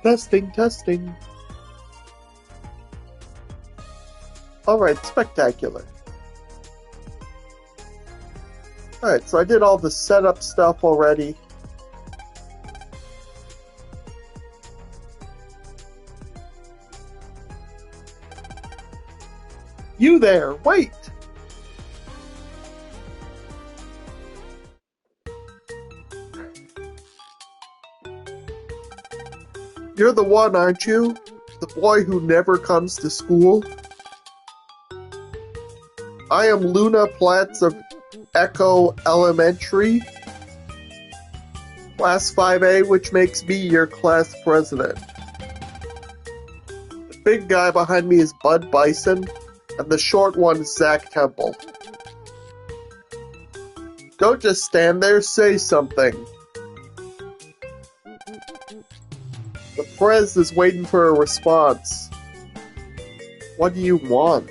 Testing, testing. Alright, spectacular. Alright, so I did all the setup stuff already. You there, wait! You're the one, aren't you? The boy who never comes to school? I am Luna Platts of Echo Elementary, Class 5A, which makes me your class president. The big guy behind me is Bud Bison, and the short one is Zach Temple. Don't just stand there, say something. The Prez is waiting for a response. What do you want?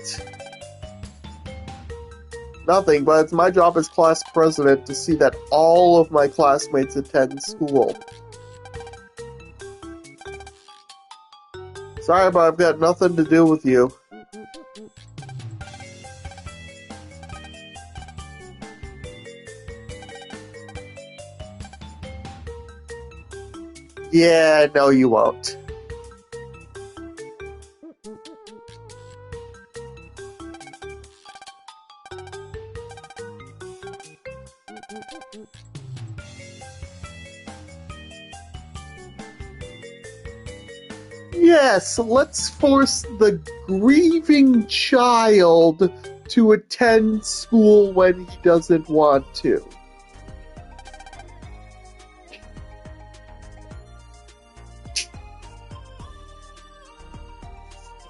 Nothing, but it's my job as class president to see that all of my classmates attend school. Sorry, but I've got nothing to do with you. Yeah, no you won't. Yes, let's force the grieving child to attend school when he doesn't want to.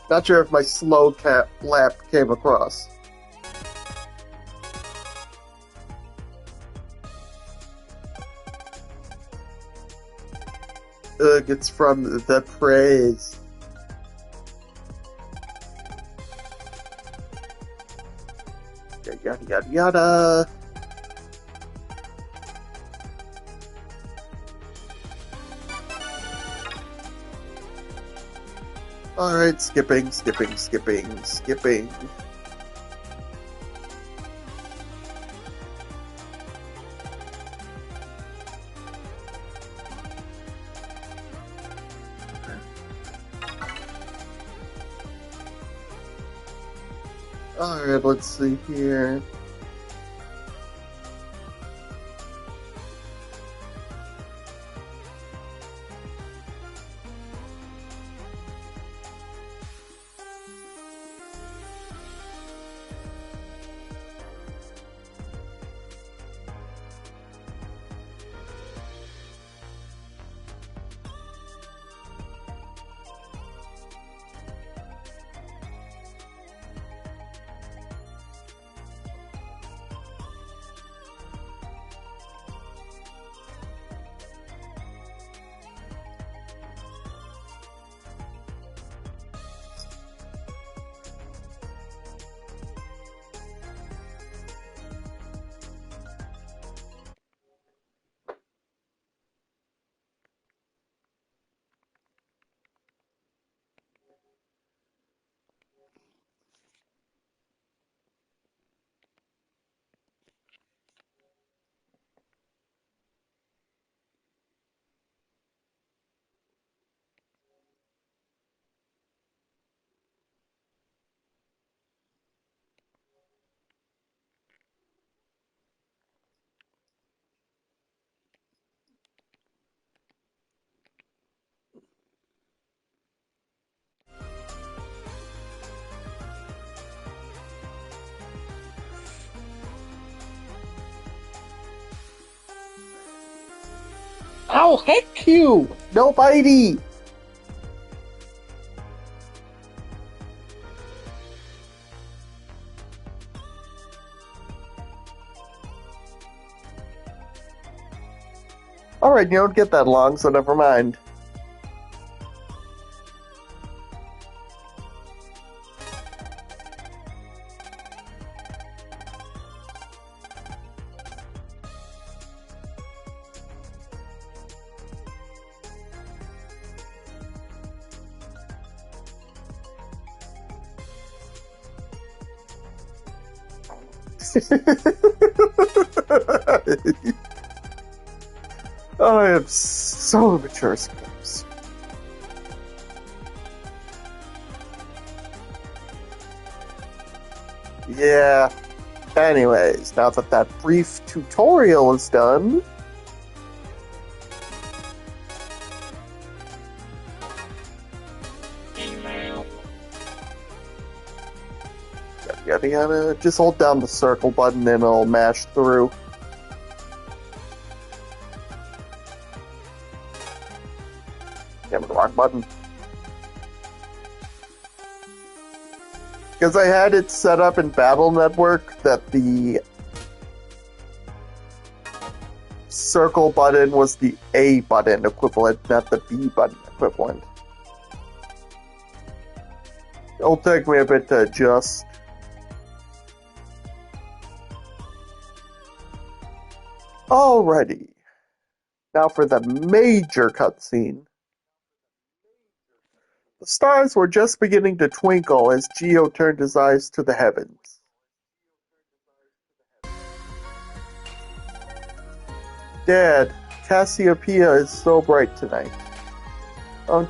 Not sure if my slow lap came across. Ugh, it's from the praise. Yada yada yada. Alright, skipping. Alright, let's see here. I'll heck you! No bitey! Alright, you don't get that long, so never mind. I am so mature, Scopes. Yeah. Anyways, now that that brief tutorial is done, yada yada, just hold down the circle button and it'll mash through. Damn it, wrong button. Because I had it set up in Battle Network that the circle button was the A button equivalent, not the B button equivalent. It'll take me a bit to adjust. Alrighty. Now for the major cutscene. The stars were just beginning to twinkle as Geo turned his eyes to the heavens. Dad, Cassiopeia is so bright tonight.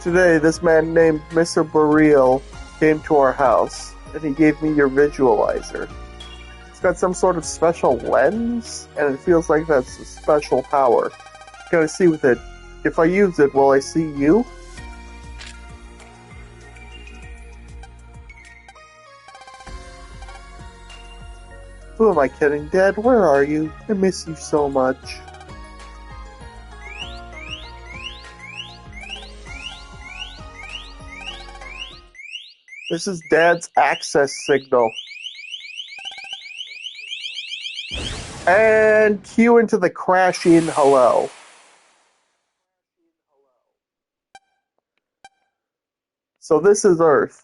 Today, this man named Mr. Boreal came to our house, and he gave me your visualizer. It's got some sort of special lens, and it feels like that's a special power. Gotta see with it. If I use it, will I see you? Who am I kidding, Dad? Where are you? I miss you so much. This is Dad's access signal. And cue into the crashing hello. So this is Earth.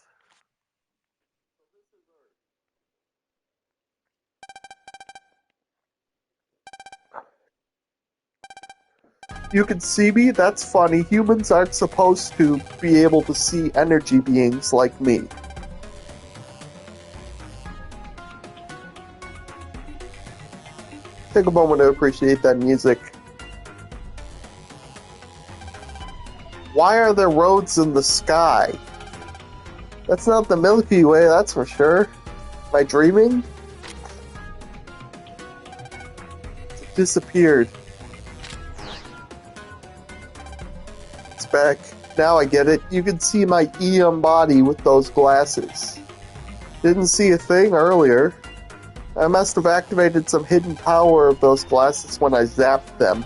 You can see me? That's funny. Humans aren't supposed to be able to see energy beings like me. Take a moment to appreciate that music. Why are there roads in the sky? That's not the Milky Way, that's for sure. Am I dreaming? It disappeared. Back. Now I get it. You can see my Eon body with those glasses. Didn't see a thing earlier. I must have activated some hidden power of those glasses when I zapped them.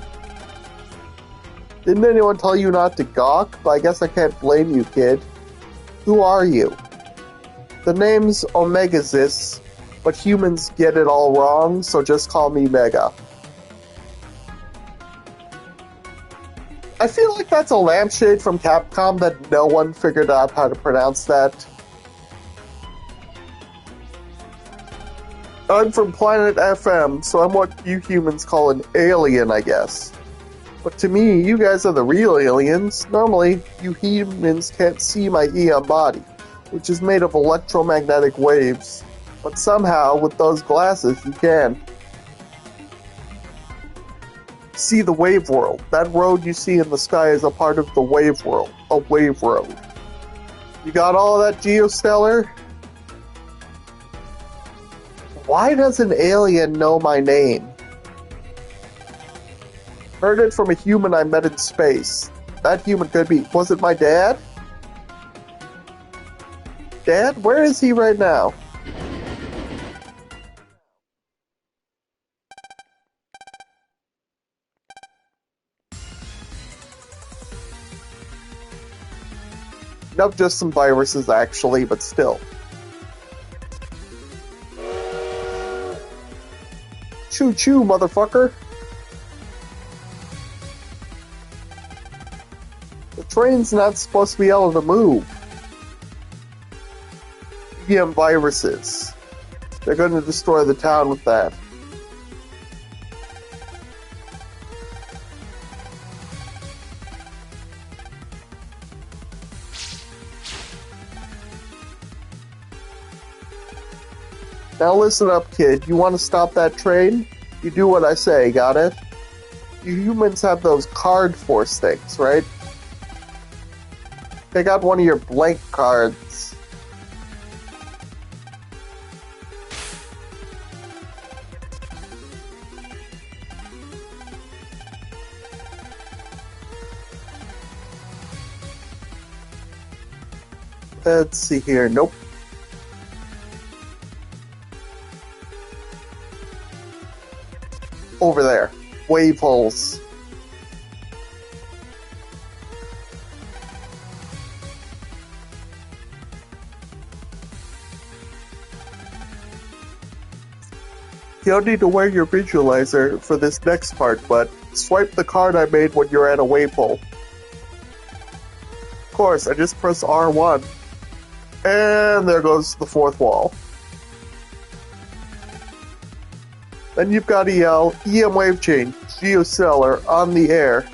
Didn't anyone tell you not to gawk? But I guess I can't blame you, kid. Who are you? The name's Omegazis, but humans get it all wrong, so just call me Mega. I feel like that's a lampshade from Capcom that no one figured out how to pronounce that. I'm from Planet FM, so I'm what you humans call an alien, I guess. But to me, you guys are the real aliens. Normally, you humans can't see my Eon body, which is made of electromagnetic waves. But somehow, with those glasses, you can. See the wave world. That road you see in the sky is a part of the wave world. A wave road. You got all that, Geostellar? Why does an alien know my name? Heard it from a human I met in space. That human could be... Was it my dad? Dad? Where is he right now? Nope, just some viruses actually, but still. Choo choo, motherfucker. The train's not supposed to be able to move. EM viruses. They're going to destroy the town with that. Now listen up, kid. You want to stop that train? You do what I say, got it? You humans have those card force things, right? Take out one of your blank cards. Let's see here. Nope. Over there. Wave holes. You don't need to wear your visualizer for this next part, but swipe the card I made when you're at a wave hole. Of course, I just press R1. And there goes the fourth wall. Then you've got to yell, EM wave chain, geostellar, on the air.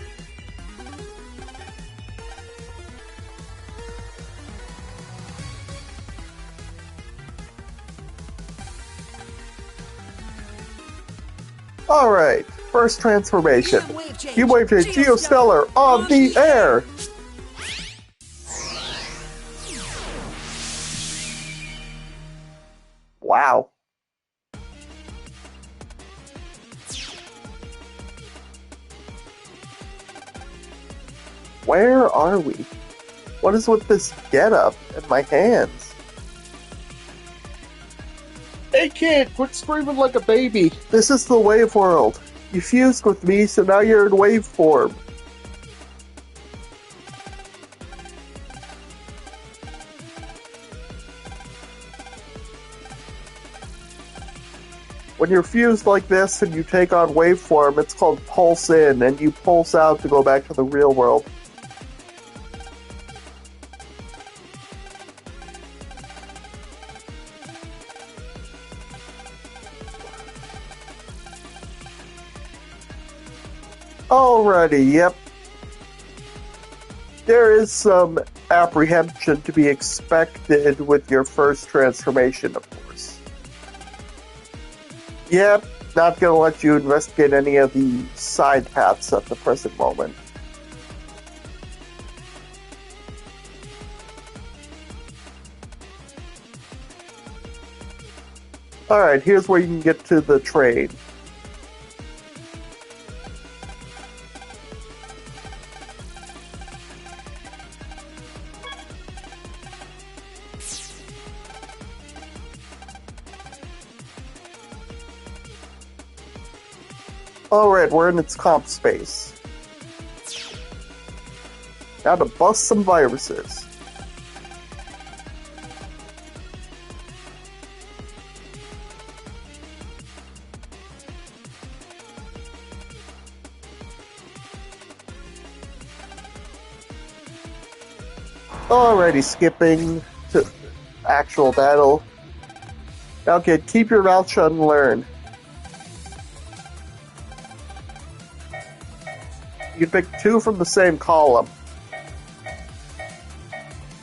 Alright, first transformation. EM wave chain, geostellar, on the air. Wow. Where are we? What is with this getup and my hands? Hey kid, quit screaming like a baby. This is the wave world. You fused with me, so now you're in wave form. When you're fused like this and you take on waveform, it's called pulse in, and you pulse out to go back to the real world. Alrighty, yep. There is some apprehension to be expected with your first transformation, of course. Yep, not gonna let you investigate any of the side paths at the present moment. Alright, here's where you can get to the train. Alright, we're in its comp space. Now to bust some viruses. Alrighty, skipping to actual battle. Now kid, keep your mouth shut and learn. You can pick two from the same column.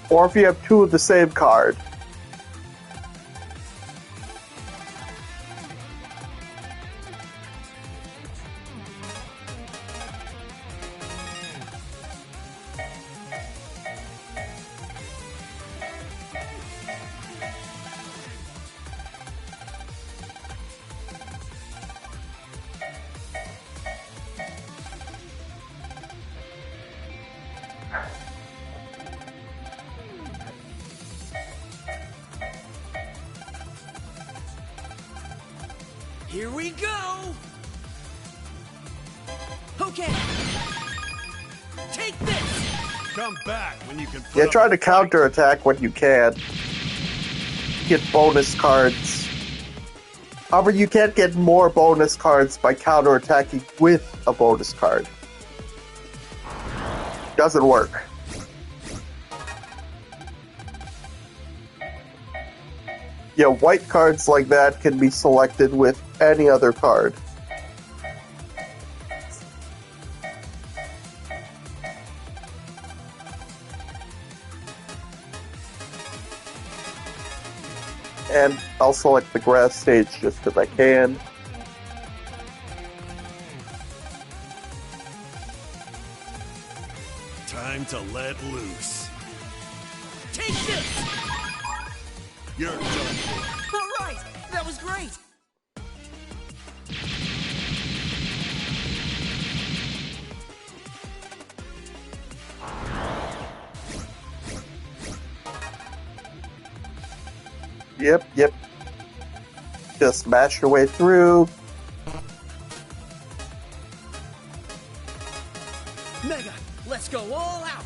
Or if you have two of the same card. Here we go! Okay! Take this! Come back when you can. Yeah, try to counterattack when you can. Get bonus cards. However, you can't get more bonus cards by counterattacking with a bonus card. Doesn't work. Yeah, white cards like that can be selected with any other card. And I'll select the grass stage just because I can. Time to let loose. Take this! You're done for. All right, that was great. Yep. Just smash your way through. Mega, let's go all out.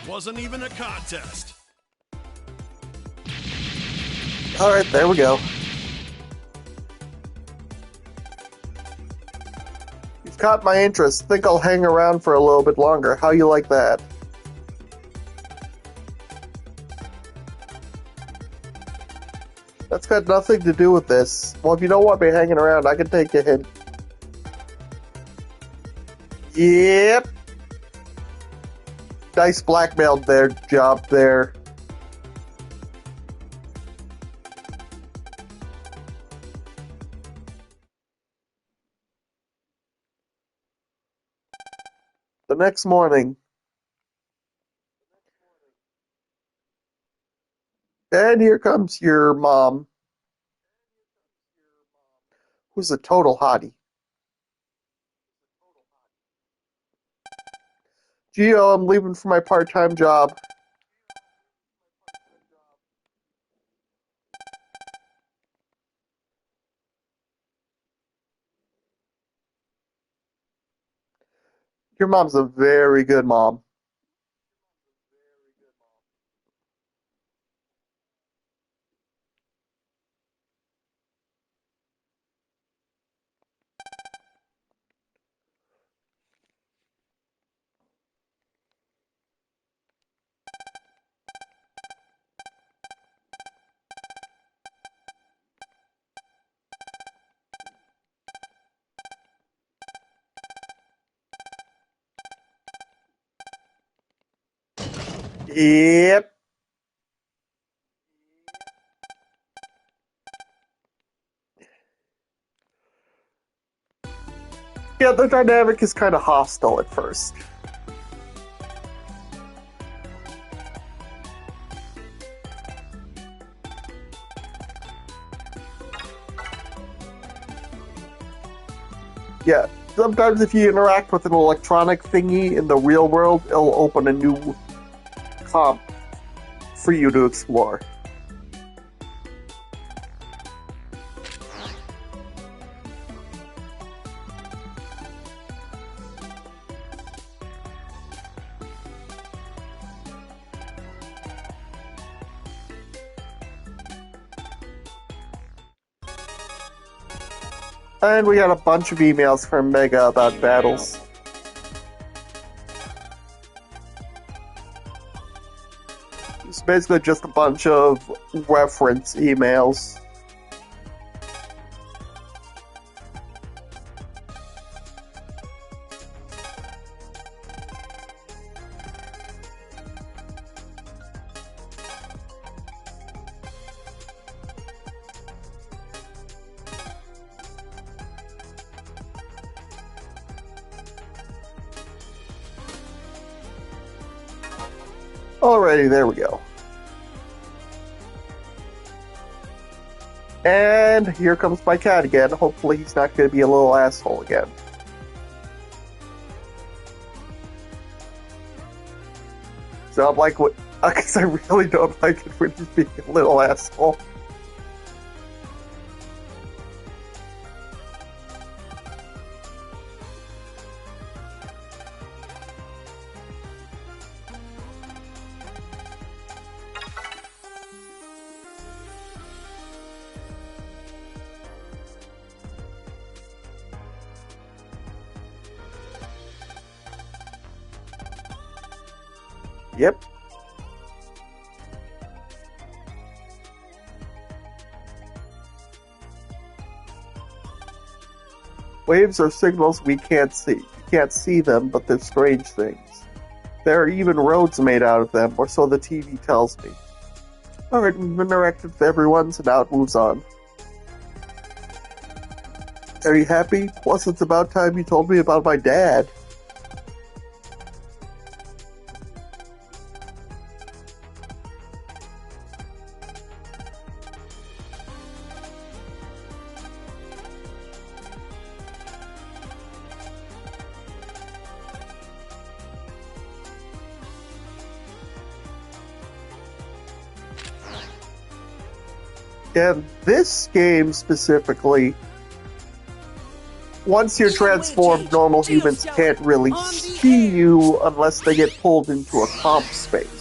Wasn't even a contest. Alright, there we go. You've caught my interest. Think I'll hang around for a little bit longer. How you like that? That's got nothing to do with this. Well, if you don't want me hanging around, I can take a hint. Yep. Nice blackmail there, job there. The next morning. And here comes your mom. Who's a total hottie. Gio, I'm leaving for my part-time job. Your mom's a very good mom. Yep. Yeah, the dynamic is kind of hostile at first. Yeah, sometimes if you interact with an electronic thingy in the real world, it'll open a new comp for you to explore. And we got a bunch of emails from Mega about battles. It's basically just a bunch of reference emails. Alrighty, there we go. And here comes my cat again. Hopefully he's not going to be a little asshole again. So I'm like, what? Because I really don't like it when he's being a little asshole. Yep. Waves are signals we can't see. You can't see them, but they're strange things. There are even roads made out of them, or so the TV tells me. Alright, we've interacted with everyone, so now it moves on. Are you happy? Plus, it's about time you told me about my dad. And this game specifically, once you're transformed, normal humans can't really see you unless they get pulled into a comp space.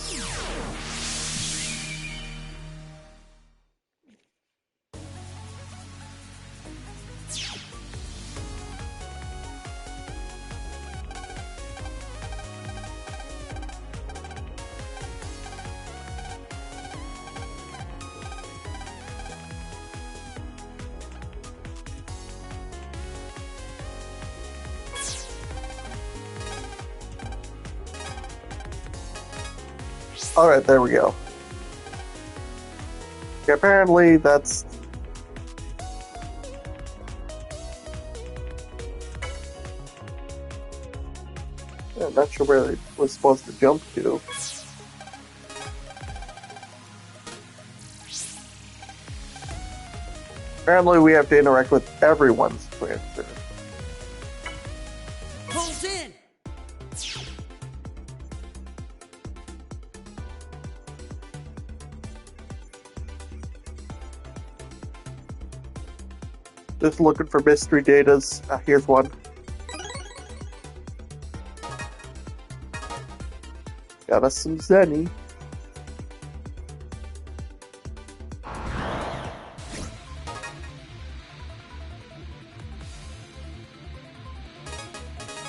Alright, there we go. Okay, apparently that's... I'm not sure where it was supposed to jump to. Apparently we have to interact with everyone's transfer. Pulls in. Just looking for mystery datas. Here's one. Got us some Zenny.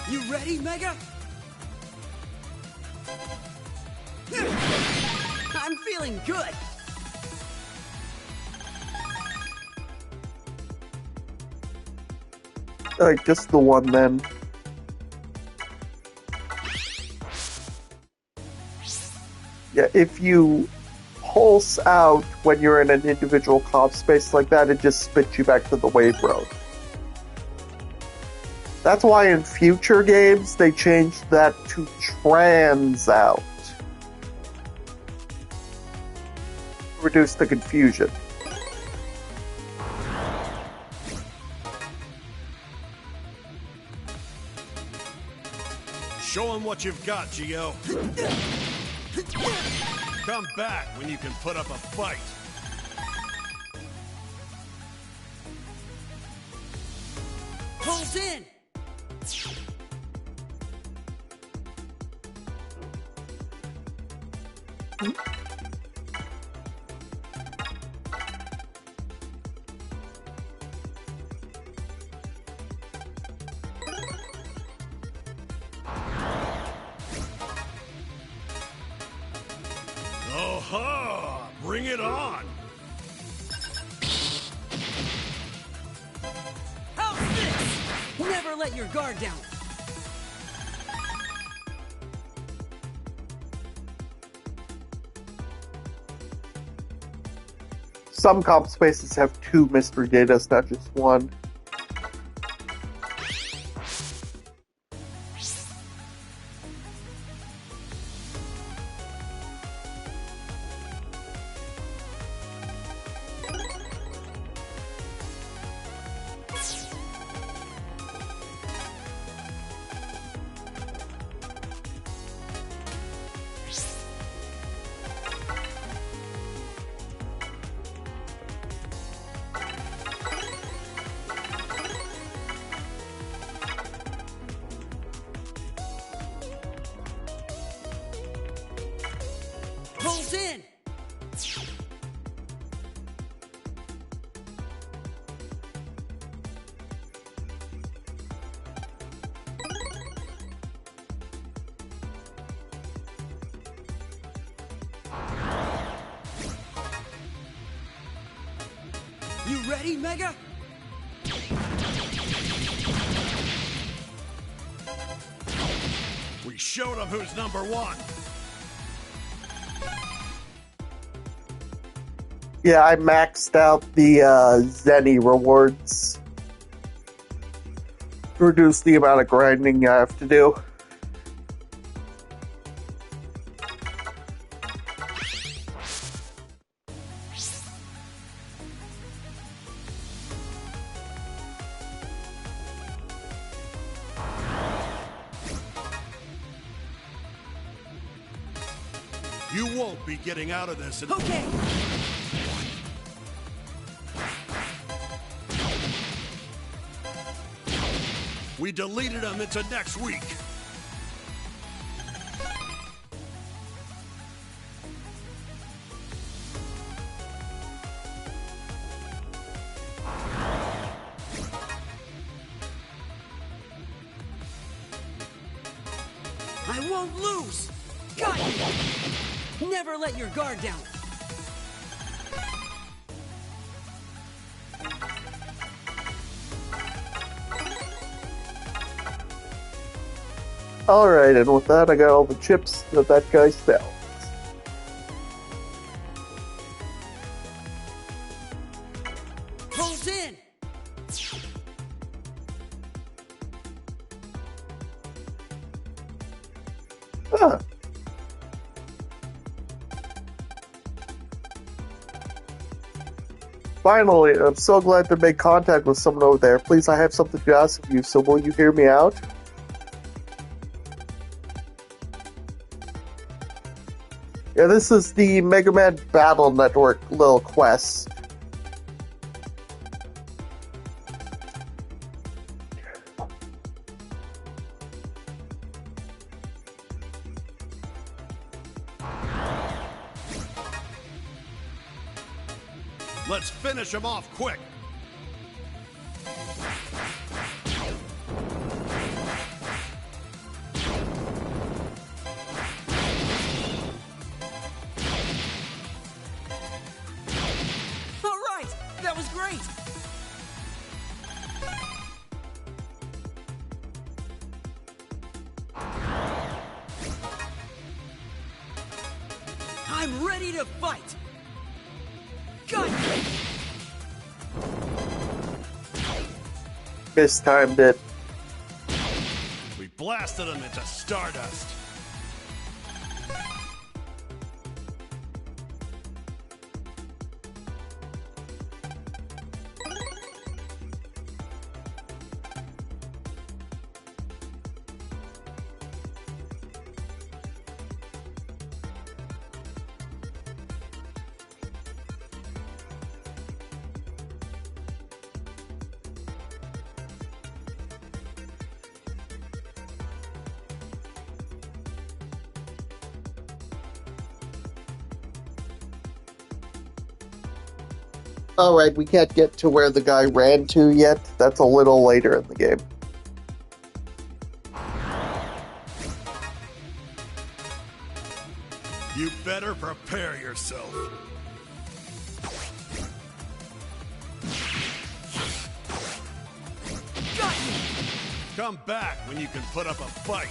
You ready, Mega? I'm feeling good. Alright, just the one then. Yeah, if you pulse out when you're in an individual comp space like that, it just spits you back to the wave road. That's why in future games they changed that to trans out. Reduce the confusion. Show 'em what you've got, Geo. Come back when you can put up a fight. Pulls in. Oh-ha! Bring it on! How's this? Never let your guard down. Some comp spaces have 2 mystery datas, not just one. Pulls in. You ready, Mega? We showed them who's number one. Yeah, I maxed out the Zenny rewards to reduce the amount of grinding I have to do. You won't be getting out of this. Okay. We deleted them into next week. I won't lose. Got you. Never let your guard down. Alright, and with that, I got all the chips that guy sells. Pulls in. Huh. Finally, I'm so glad to make contact with someone over there. Please, I have something to ask of you, so will you hear me out? Yeah, this is the Megaman Battle Network little quest. Let's finish them off quick. All right. That was great. I'm ready to fight. Got you. Mistimed it. We blasted them into stardust. Alright, we can't get to where the guy ran to yet. That's a little later in the game. You better prepare yourself. Got you. Come back when you can put up a fight.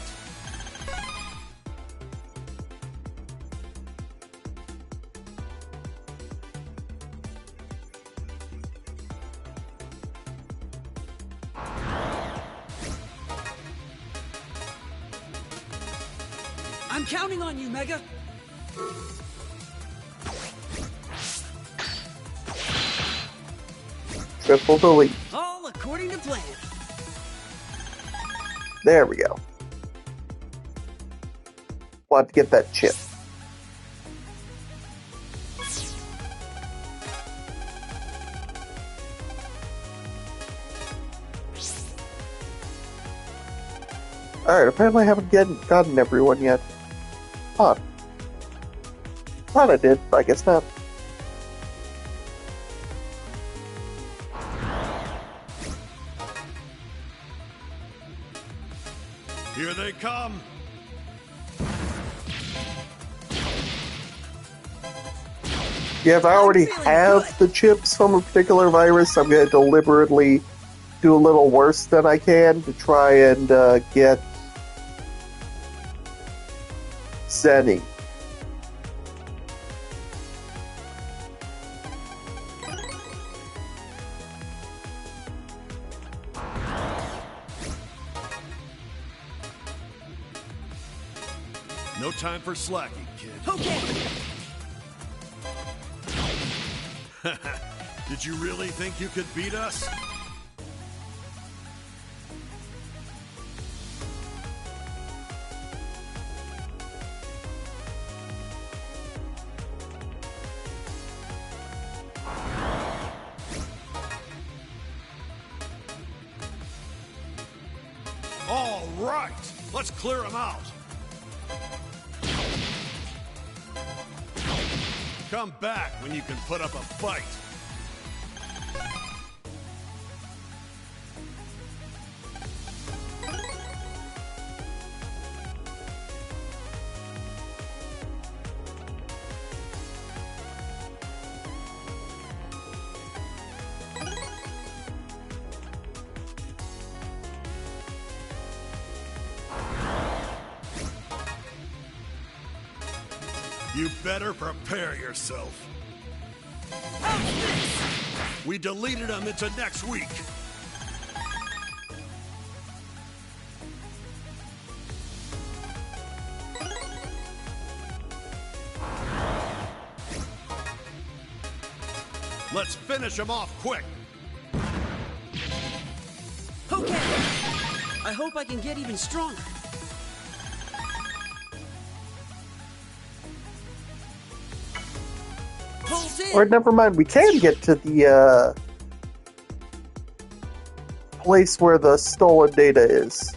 I'm counting on you, Mega. Triple delete. All according to plan. There we go. Want to get that chip. Alright, apparently I haven't gotten everyone yet. Huh. Thought I did, but I guess not. Here they come. Yeah, if I already have the chips from a particular virus, I'm going to deliberately do a little worse than I can to try and get Zenny. No time for slacking, kid. Okay. Did you really think you could beat us? All right, let's clear them out. Come back when you can put up a fight. You better prepare yourself. We deleted them into next week. Let's finish them off quick. Okay. I hope I can get even stronger. Pulls in. Or never mind, we can get to the place where the stolen data is.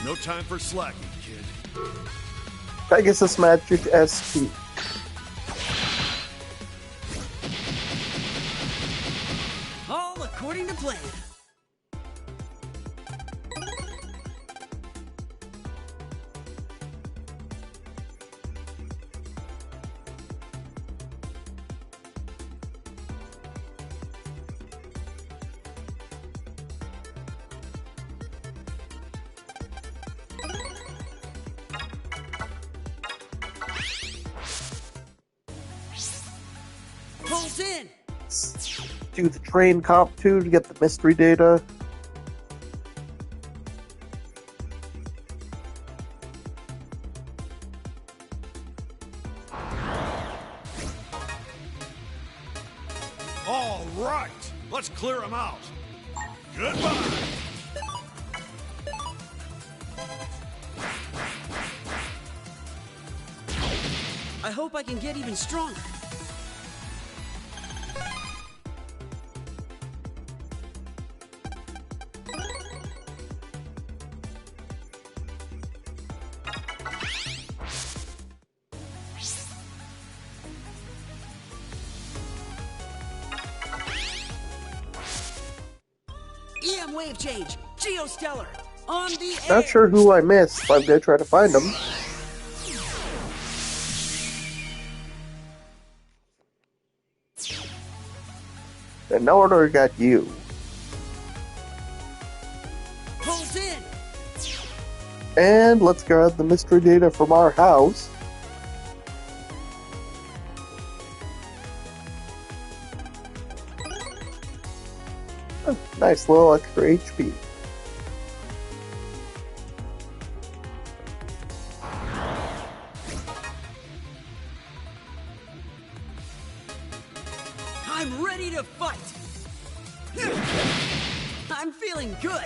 No time for slacking, kid. Pegasus Magic ST. All according to plan. Pulls in. Do the train comp 2 to get the mystery data. All right, let's clear them out. Goodbye. I hope I can get even stronger. EM wave change. Geostellar. On the air. Not sure who I missed, but I'm gonna try to find them. And no order got you. Pulls in. And let's grab the mystery data from our house. Oh, nice little extra HP. I'm ready to fight. I'm feeling good.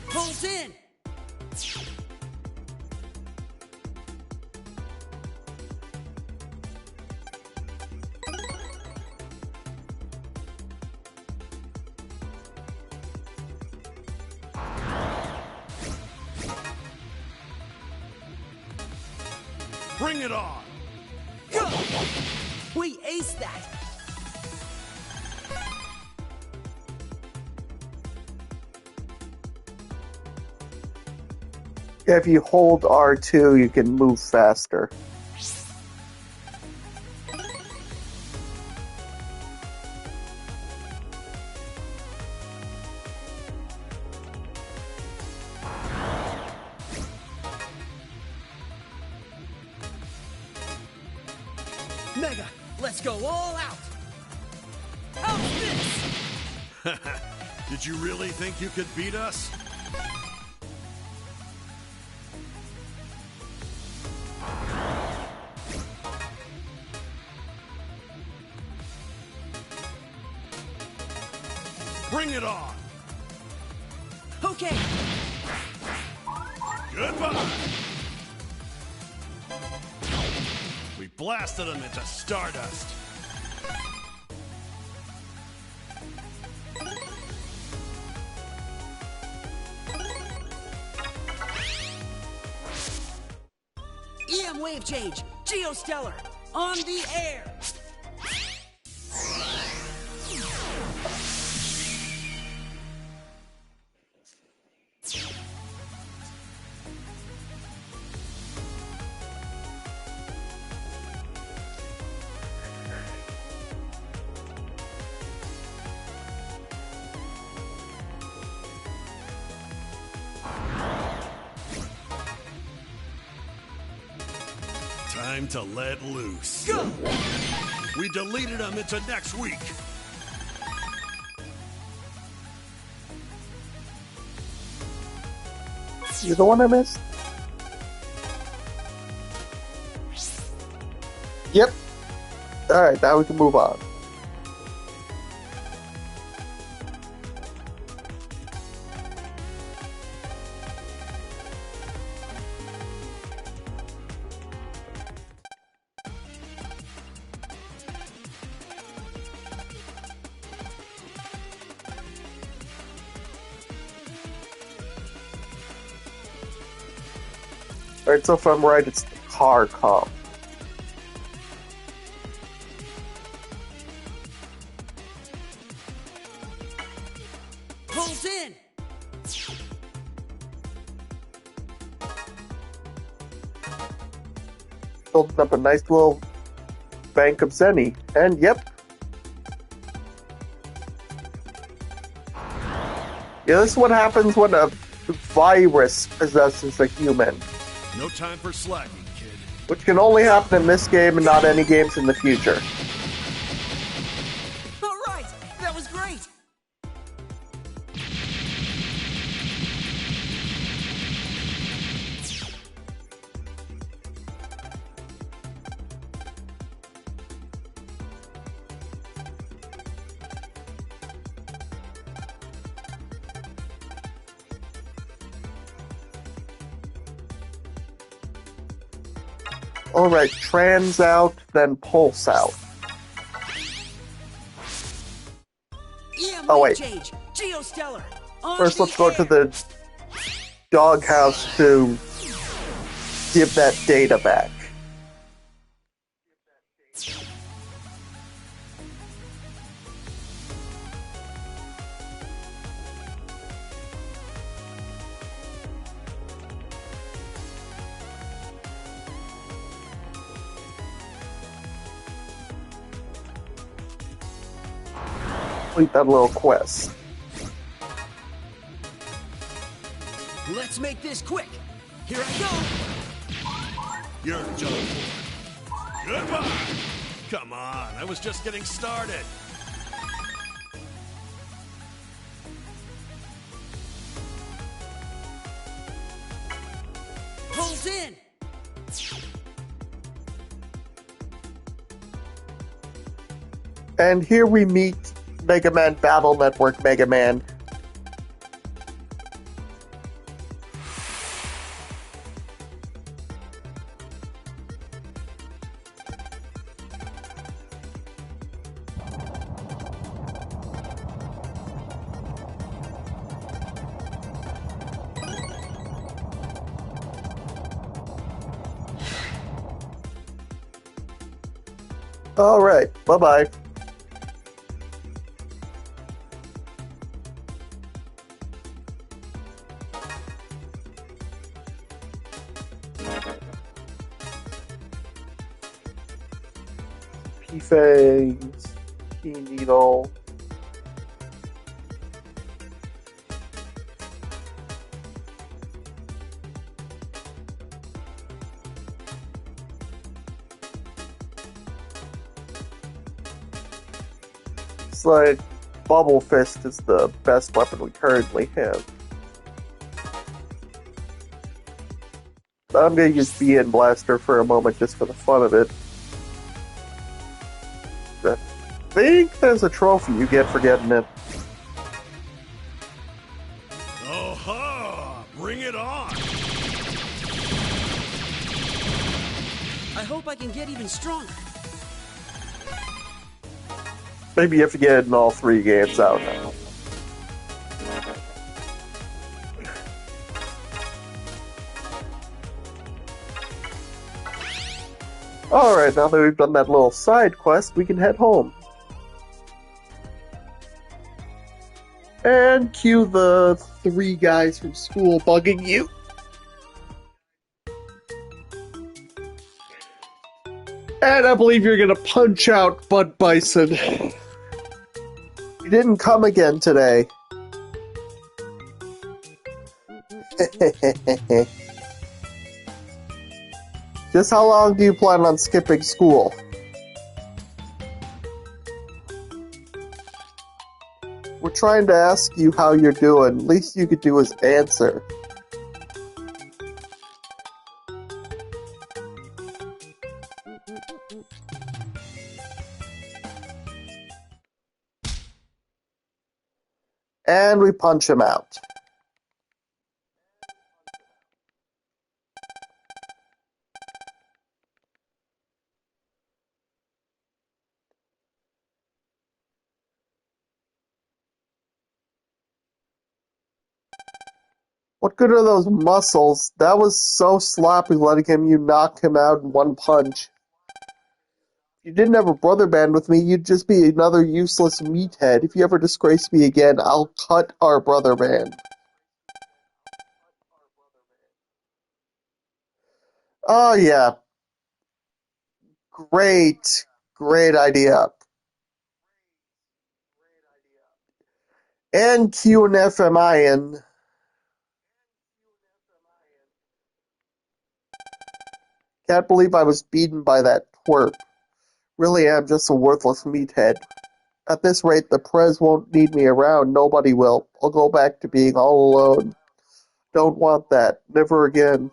Pulls in. Bring it on. Go! We aced that. If you hold R2, you can move faster. Mega, let's go all out! How's this? Did you really think you could beat us? Bring it on! Okay, Goodbye! We blasted them into stardust. EM wave change, Geostellar, on the air! Time to let loose. Go! We deleted them into next week. You the one I missed? Yep. Alright, now we can move on. Alright, so if I'm right, it's the car comp. Pulls in! Building up a nice little bank of Zenny. And yep. Yeah, this is what happens when a virus possesses a human. No time for slacking, kid. Which can only happen in this game and not any games in the future. Alright, that was great! Alright, trans out, then pulse out. EM Oh, wave wait. change, Geostellar, on First, the let's go to air. the doghouse to give that data back. Complete that little quest. Let's make this quick. Here I go. You're done for. Goodbye! Come on, I was just getting started. Pulls in. And here we meet Mega Man Battle Network Mega Man. Alright, bye-bye. P-Phase, Key Needle. looks like Bubble Fist is the best weapon we currently have. I'm gonna use BN Blaster for a moment just for the fun of it. I think there's a trophy you get for getting it. Oh-ha! Bring it on! I hope I can get even stronger. Maybe you have to get it in all 3 games out now. Alright, now that we've done that little side quest, we can head home. And cue the 3 guys from school bugging you. And I believe you're gonna punch out Bud Bison. You didn't come again today. Just how long do you plan on skipping school? We're trying to ask you how you're doing. Least you could do is answer. And we punch him out. What good are those muscles? That was so sloppy letting you knock him out in one punch. If you didn't have a brother band with me, you'd just be another useless meathead. If you ever disgrace me again, I'll cut our brother band. Oh yeah. Great. Great idea. And Q and FMI in. Can't believe I was beaten by that twerp. Really am just a worthless meathead. At this rate, the Prez won't need me around. Nobody will. I'll go back to being all alone. Don't want that. Never again.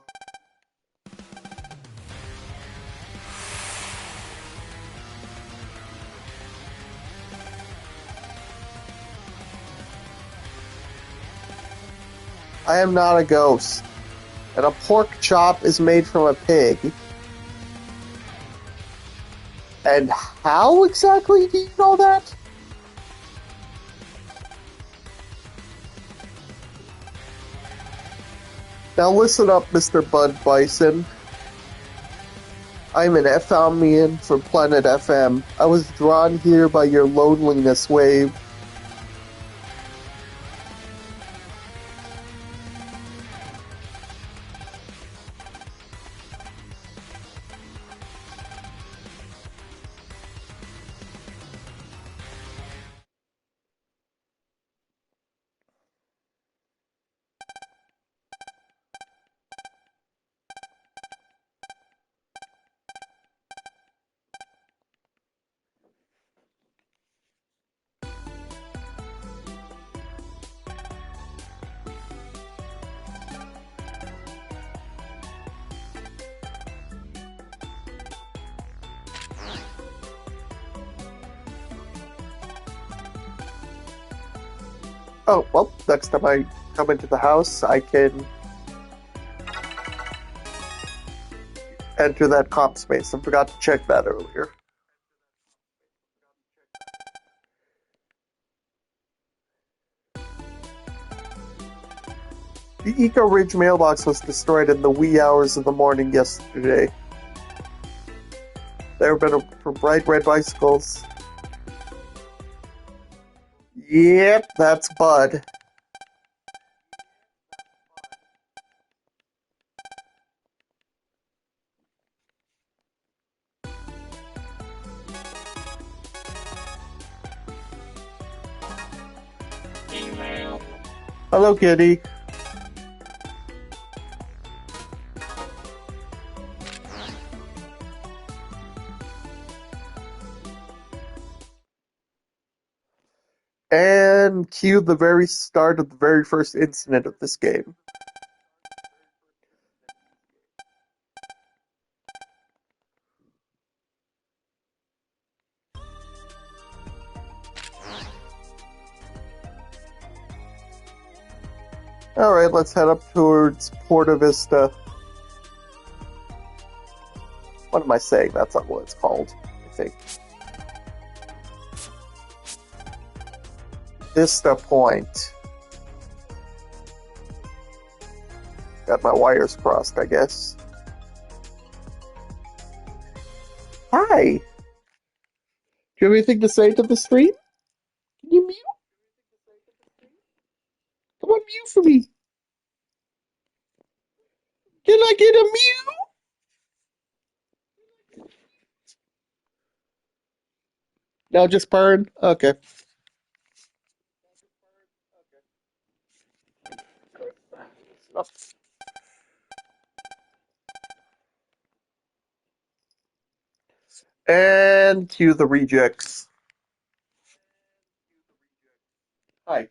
I am not a ghost. And a pork chop is made from a pig. And how exactly do you know that? Now listen up, Mr. Bud Bison. I'm an FMian from Planet FM. I was drawn here by your loneliness wave. Oh, well, next time I come into the house, I can enter that comp space. I forgot to check that earlier. The Eco Ridge mailbox was destroyed in the wee hours of the morning yesterday. There have been for bright red bicycles. Yep, that's Bud. Hello, kitty. And cue the very start of the very first incident of this game. Alright, let's head up towards Porta Vista. What am I saying? That's not what it's called, I think. Vista Point. Got my wires crossed, I guess. Hi! Do you have anything to say to the stream? Can you mute? Come on, mute for me. Can I get a mute? No, just purring? Okay. And cue the rejects. Hi.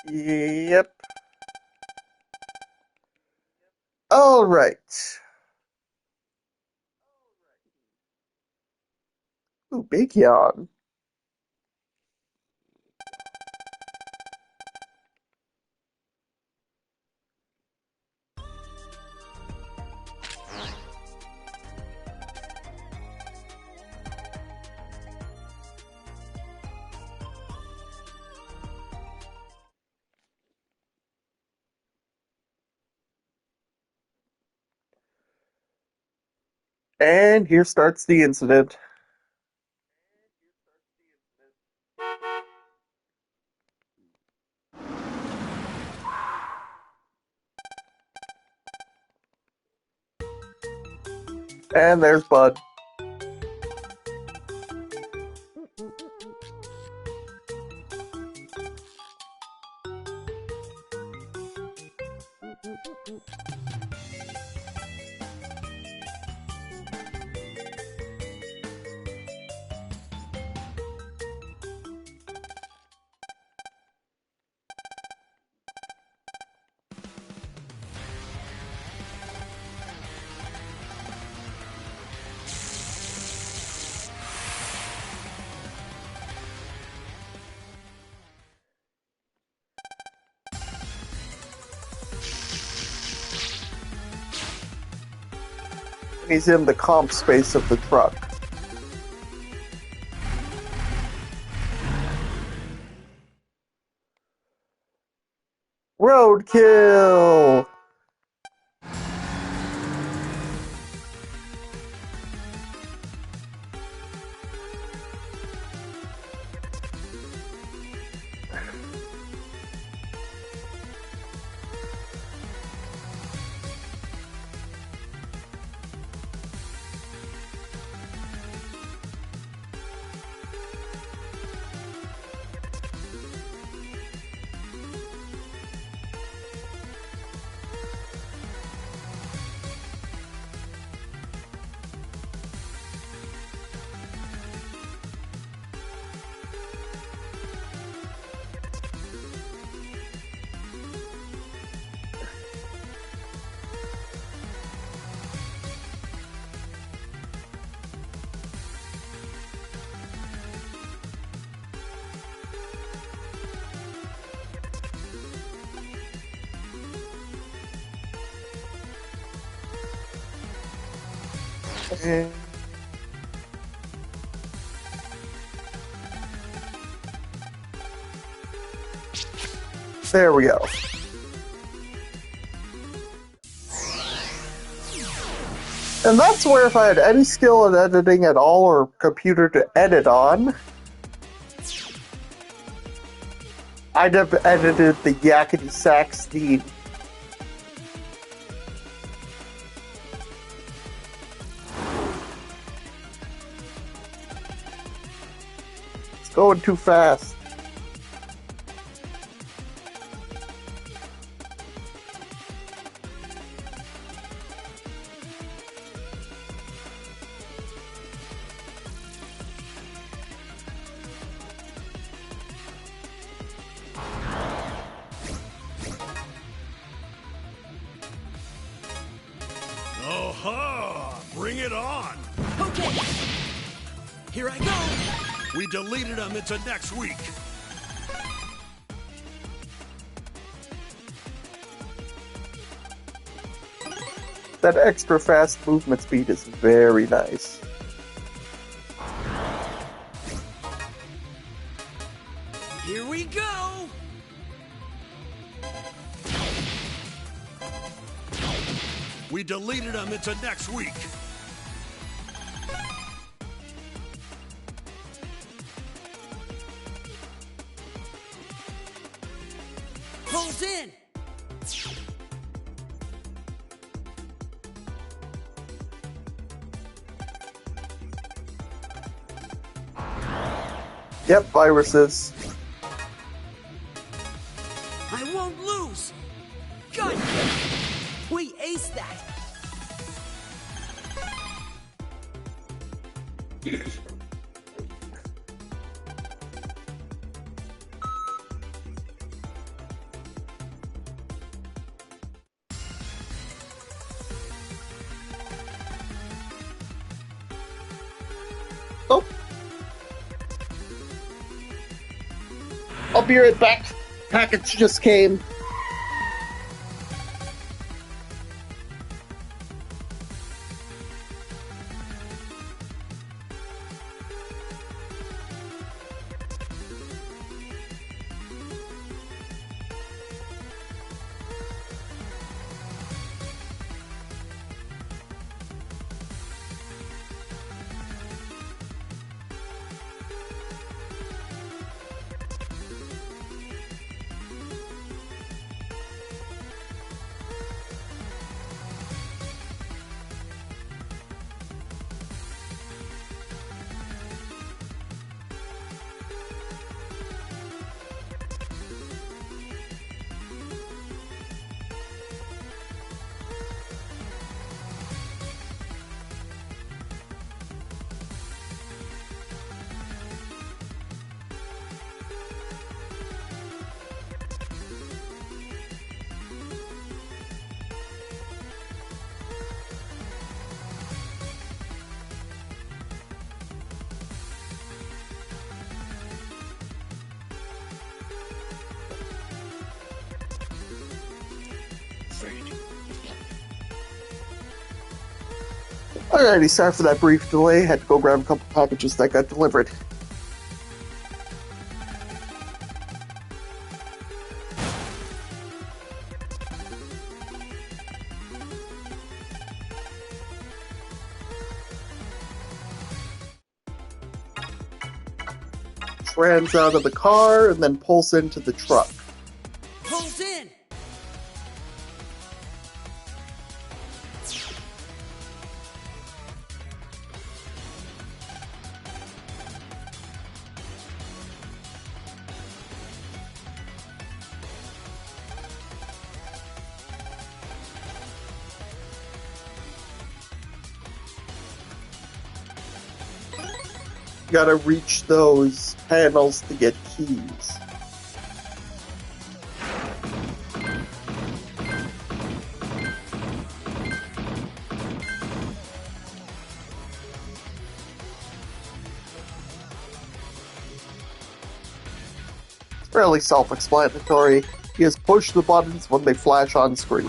Yep. All right. Ooh, big yawn. And here starts the incident. And there's Bud. He's in the comp space of the truck. Roadkill! And there we go. And that's where if I had any skill in editing at all or computer to edit on, I'd have edited the yakety sax steed. It's going too fast. Oh, bring it on! Okay. Here I go. We deleted them into next week. That extra fast movement speed is very nice. Here we go. We deleted them into next week. Pulls in. Yep, viruses. I won't lose. Got you. We aced that. Oh. I'll be right back. Package just came. Alrighty, sorry for that brief delay. Had to go grab a couple packages that got delivered. Trans out of the car and then pulls into the truck. Pulls in. Gotta reach those panels to get keys. It's fairly self-explanatory. You just push the buttons when they flash on screen.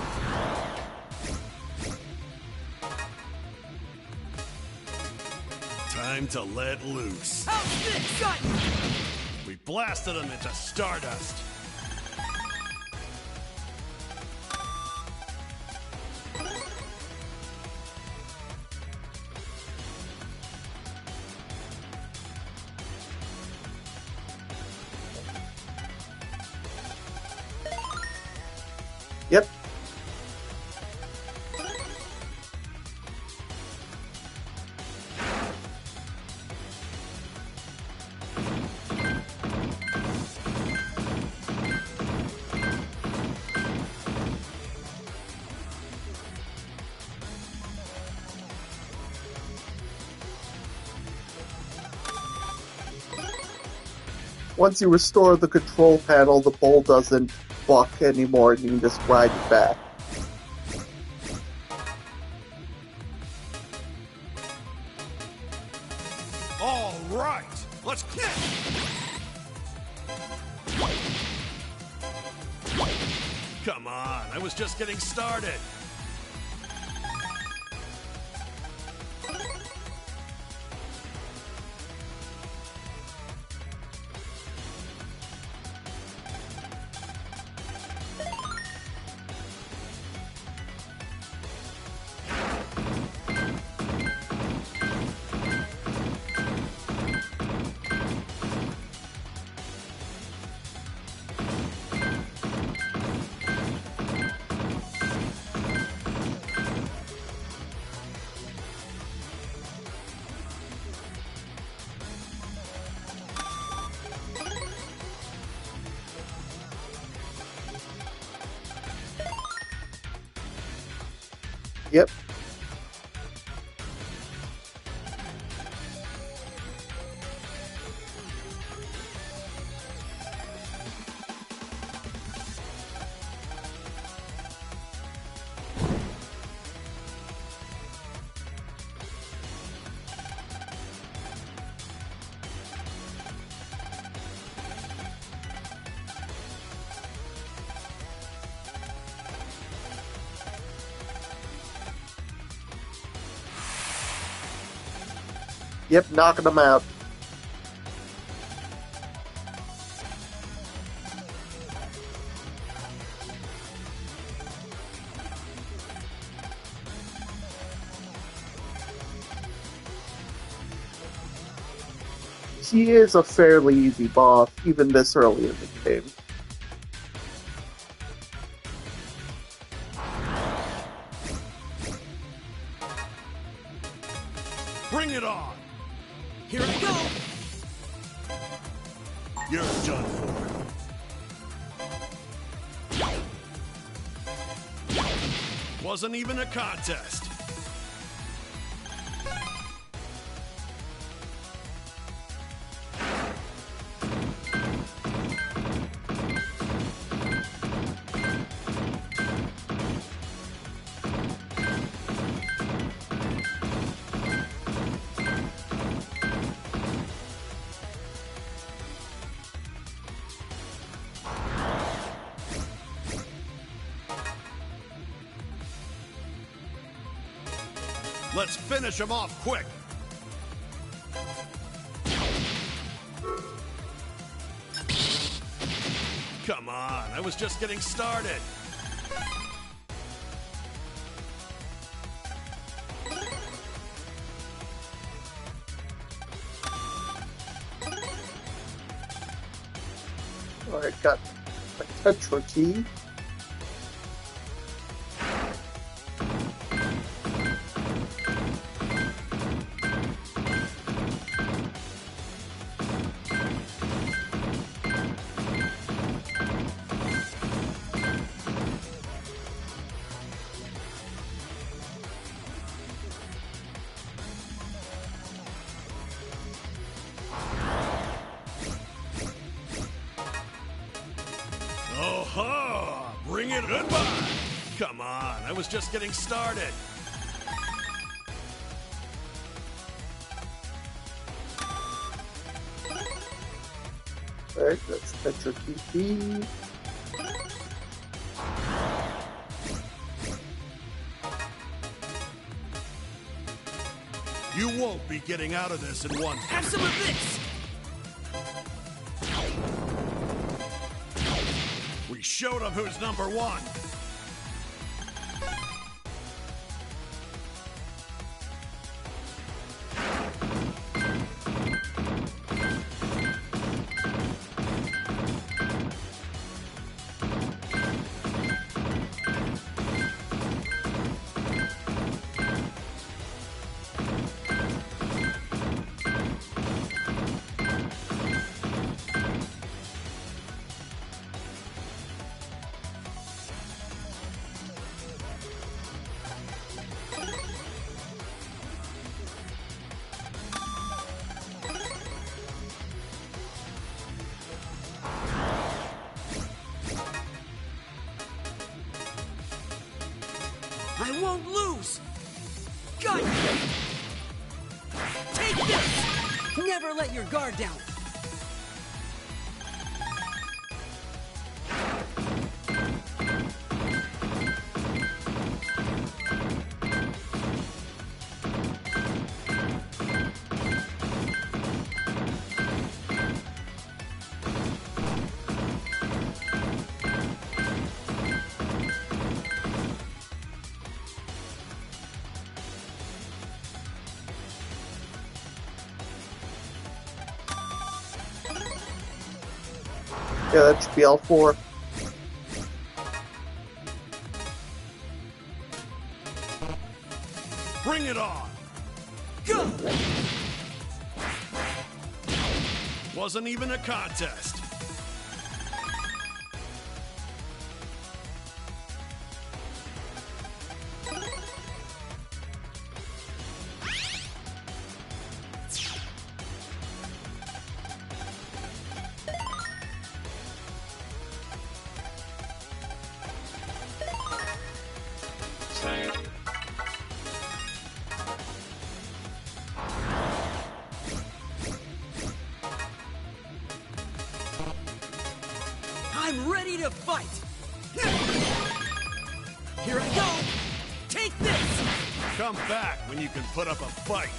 Time to let loose. Outfit. Got you. We blasted them into stardust. Yep. Once you restore the control panel, the bull doesn't buck anymore, and you can just ride it back. Let's... Come on, I was just getting started. Yep. Yep, knocking them out. He is a fairly easy boss, even this early in the game. Bring it on! Here I go! You're done for. Wasn't even a contest. Let's finish him off quick. Come on, I was just getting started. Alright, got a Tetra key. Oh-ha! Bring it goodbye! Come on, I was just getting started. Alright, that's Tetra key. You won't be getting out of this in one. Have some of this! We showed him who's number one. I won't lose! Got you! Take this! Never let your guard down. Yeah, that should be all four. Bring it on! Go! Wasn't even a contest. I'm ready to fight! Here I go! Take this! Come back when you can put up a fight.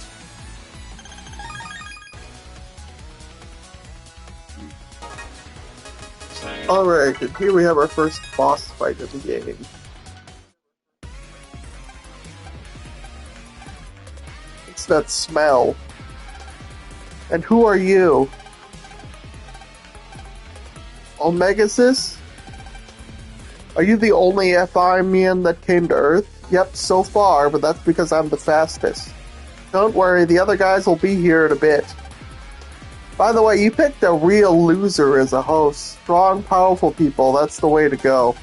Alright, and here we have our first boss fight of the game. It's that smell. And who are you? Omegasis? Are you the only Ephimian that came to Earth? Yep, so far, but that's because I'm the fastest. Don't worry, the other guys will be here in a bit. By the way, you picked a real loser as a host. Strong, powerful people, that's the way to go.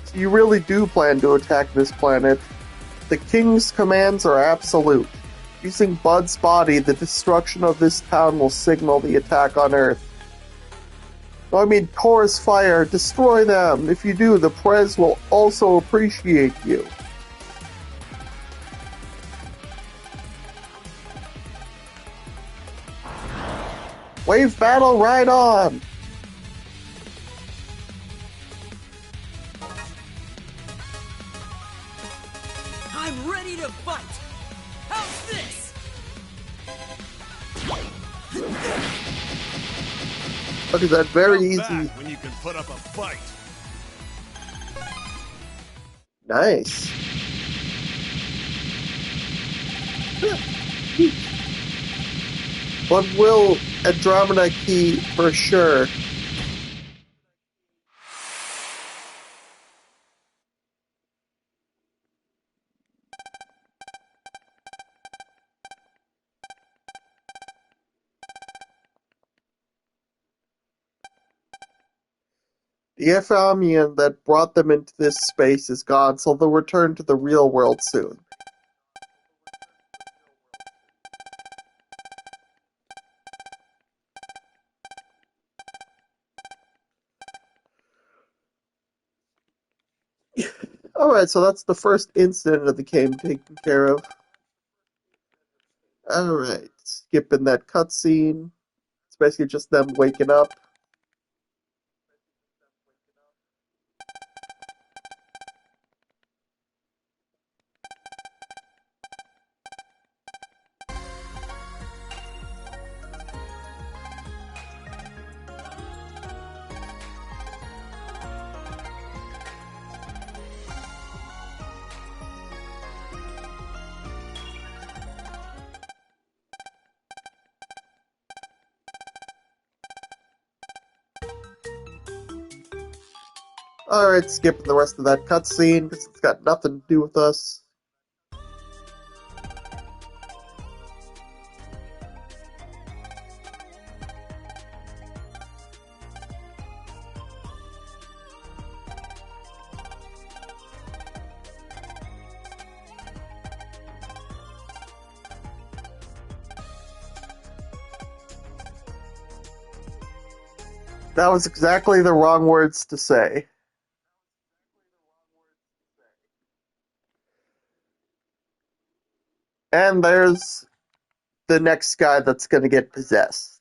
So you really do plan to attack this planet. The King's commands are absolute. Using Bud's body, the destruction of this town will signal the attack on Earth. No, I mean, Taurus fire, destroy them! If you do, the Prez will also appreciate you. Wave battle, right on! I'm ready to fight! How's this? Look at that, very Come easy. back when you can put up a fight. Nice. But will Andromeda key for sure. The Ephamian that brought them into this space is gone, so they'll return to the real world soon. Alright, so that's the first incident of the game taken care of. Alright, skipping that cutscene. It's basically just them waking up. Alright, skipping the rest of that cutscene, because it's got nothing to do with us. That was exactly the wrong words to say. And there's the next guy that's gonna get possessed.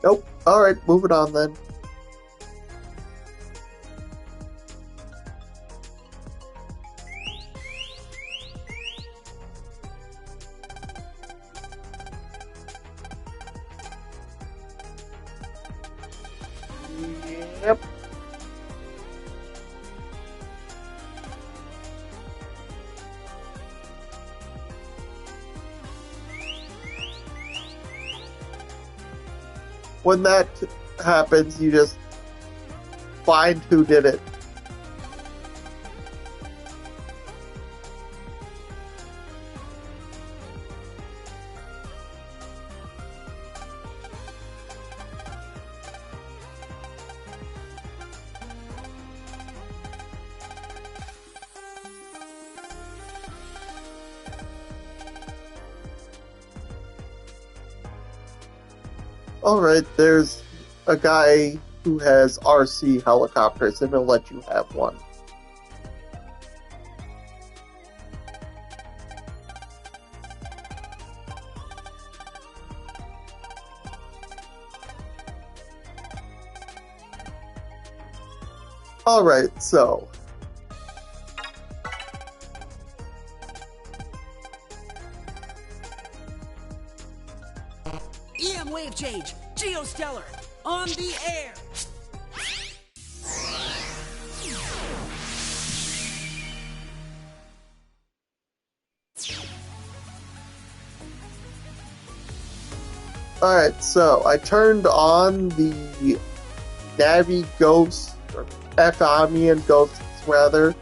Nope. Alright, moving on then. Yep. When that happens, you just find who did it. Alright, there's a guy who has RC helicopters, and he'll let you have one. Alright, so EM wave change, geostellar, on the air. Alright, so I turned on the Navi ghosts, or Echamian ghosts rather.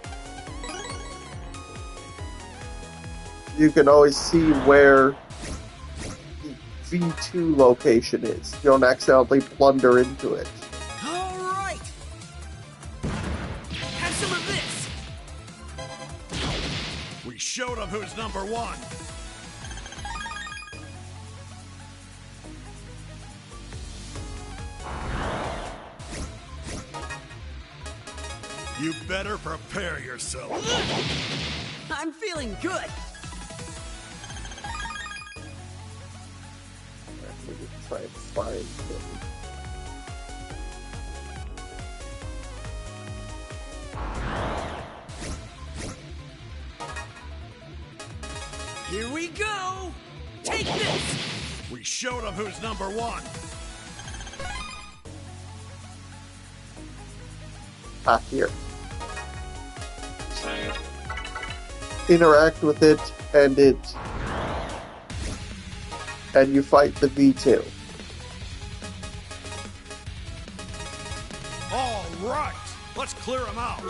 You can always see where the V2 location is. You don't accidentally plunder into it. All right. Have some of this. We showed them who's number one. You better prepare yourself. I'm feeling good. Let me try and find him. Here we go. Take this. We showed them who's number one. Ah, here. Interact with it, and you fight the V2. All right, let's clear them out.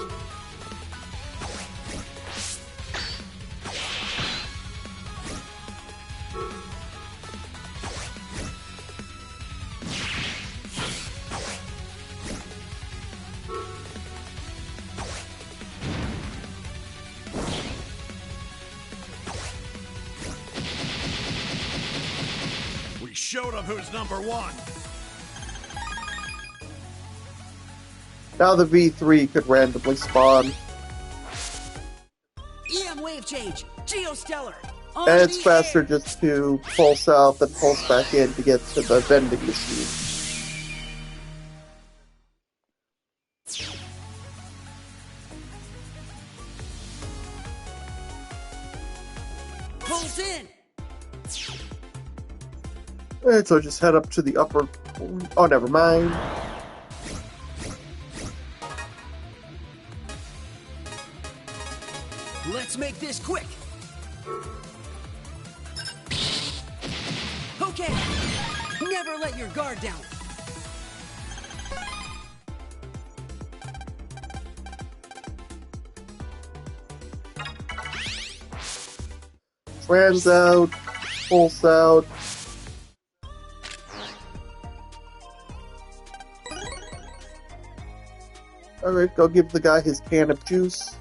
We showed them who's number one. Now the V3 could randomly spawn, EM wave change, geostellar, on and it's the faster air. just to pulse out than pulse back in to get to the vending machine. Pulse in. And so just head up to the upper... Oh, never mind. Let's make this quick. Okay. Never let your guard down. Trans out, pulse out. Alright, go give the guy his can of juice.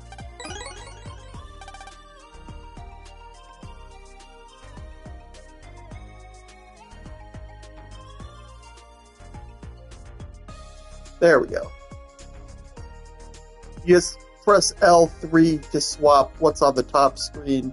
There we go. Just press L3 to swap what's on the top screen.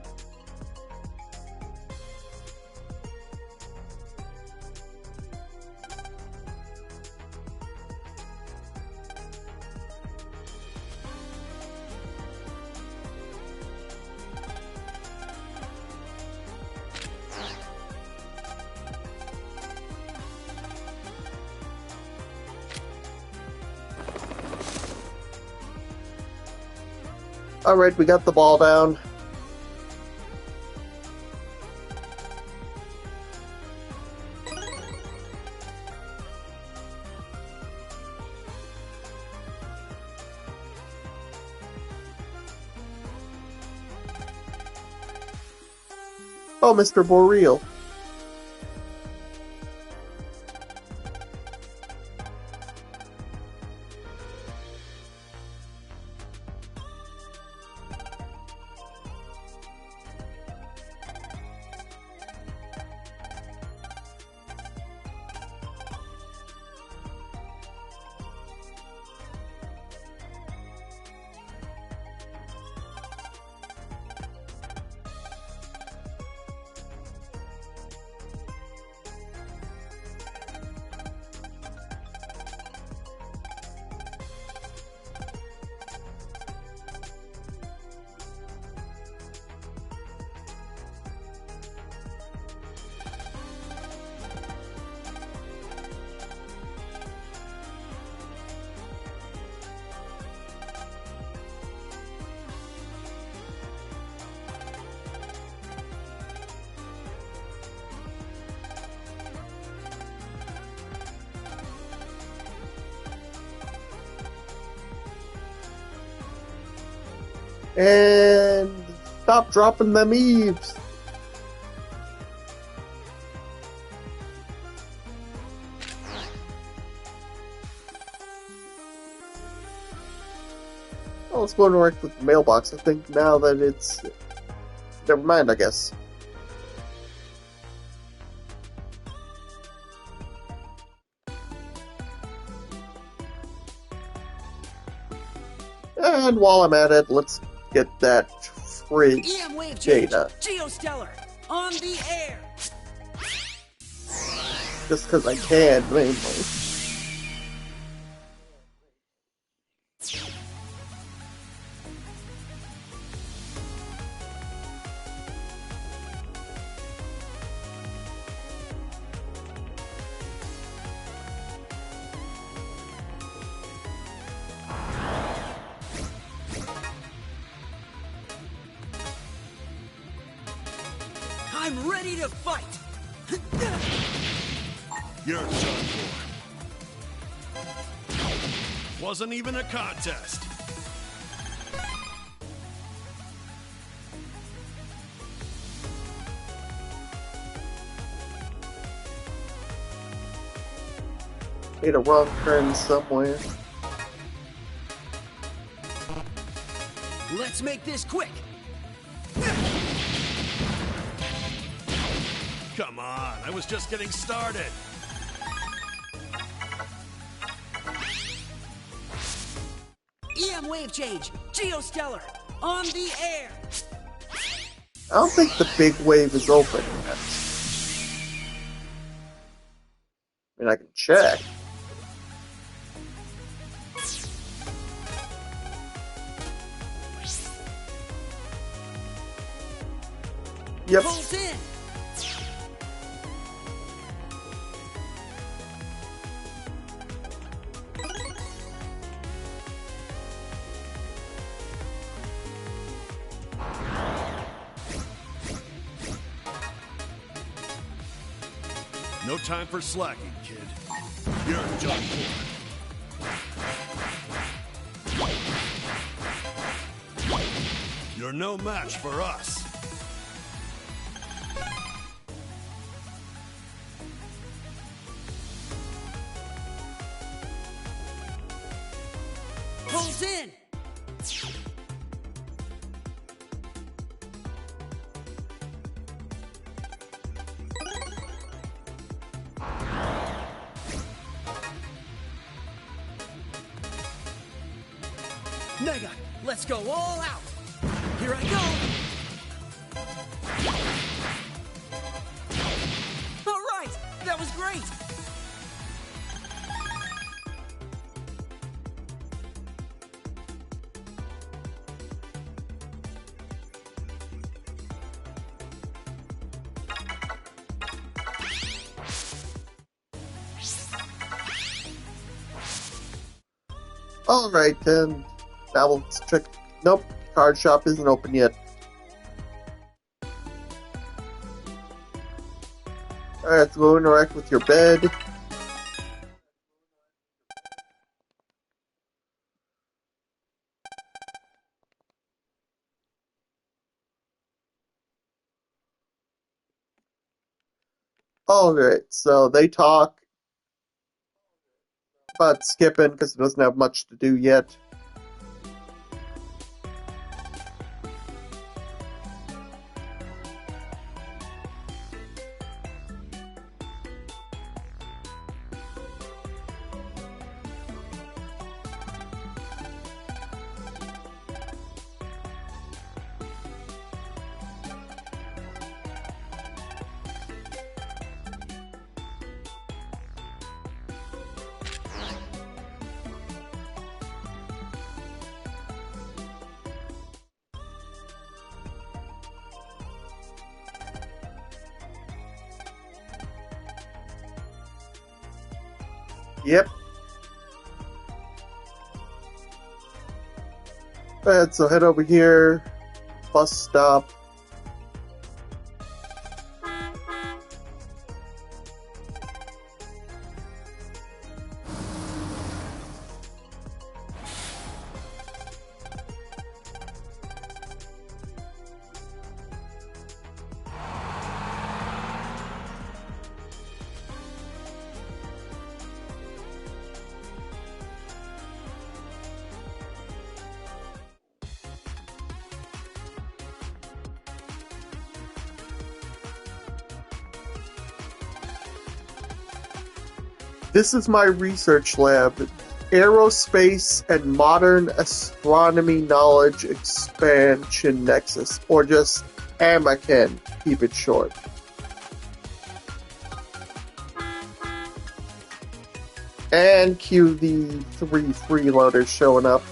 Alright, we got the ball down. Oh, Mr. Boreal. And stop dropping them eaves. Well, let's go and work with the mailbox. I think now that it's... Never mind, I guess. And while I'm at it, let's get that fridge EM wave change. data. Geostellar. On the air. Just because I can, mainly. I'm ready to fight. You're done for. Wasn't even a contest. Made a wrong turn somewhere. Let's make this quick. Come on, I was just getting started. EM wave change. Geostellar. On the air. I don't think the big wave is open yet. I mean, I can check. Yep. Pulls in. No time for slacking, kid. You're done for. You're no match for us. Pulls Mega, let's go all out. Here I go. All right, that was great. Alright then, now let's check. Nope, card shop isn't open yet. Alright, let's go interact with your bed. Alright, so they talk about skipping because it doesn't have much to do yet. Yep. Alright, so head over here. Bus stop. This is my research lab. Aerospace and Modern Astronomy Knowledge Expansion Nexus, or just AMACN, keep it short. And cue the 3 freeloaders showing up.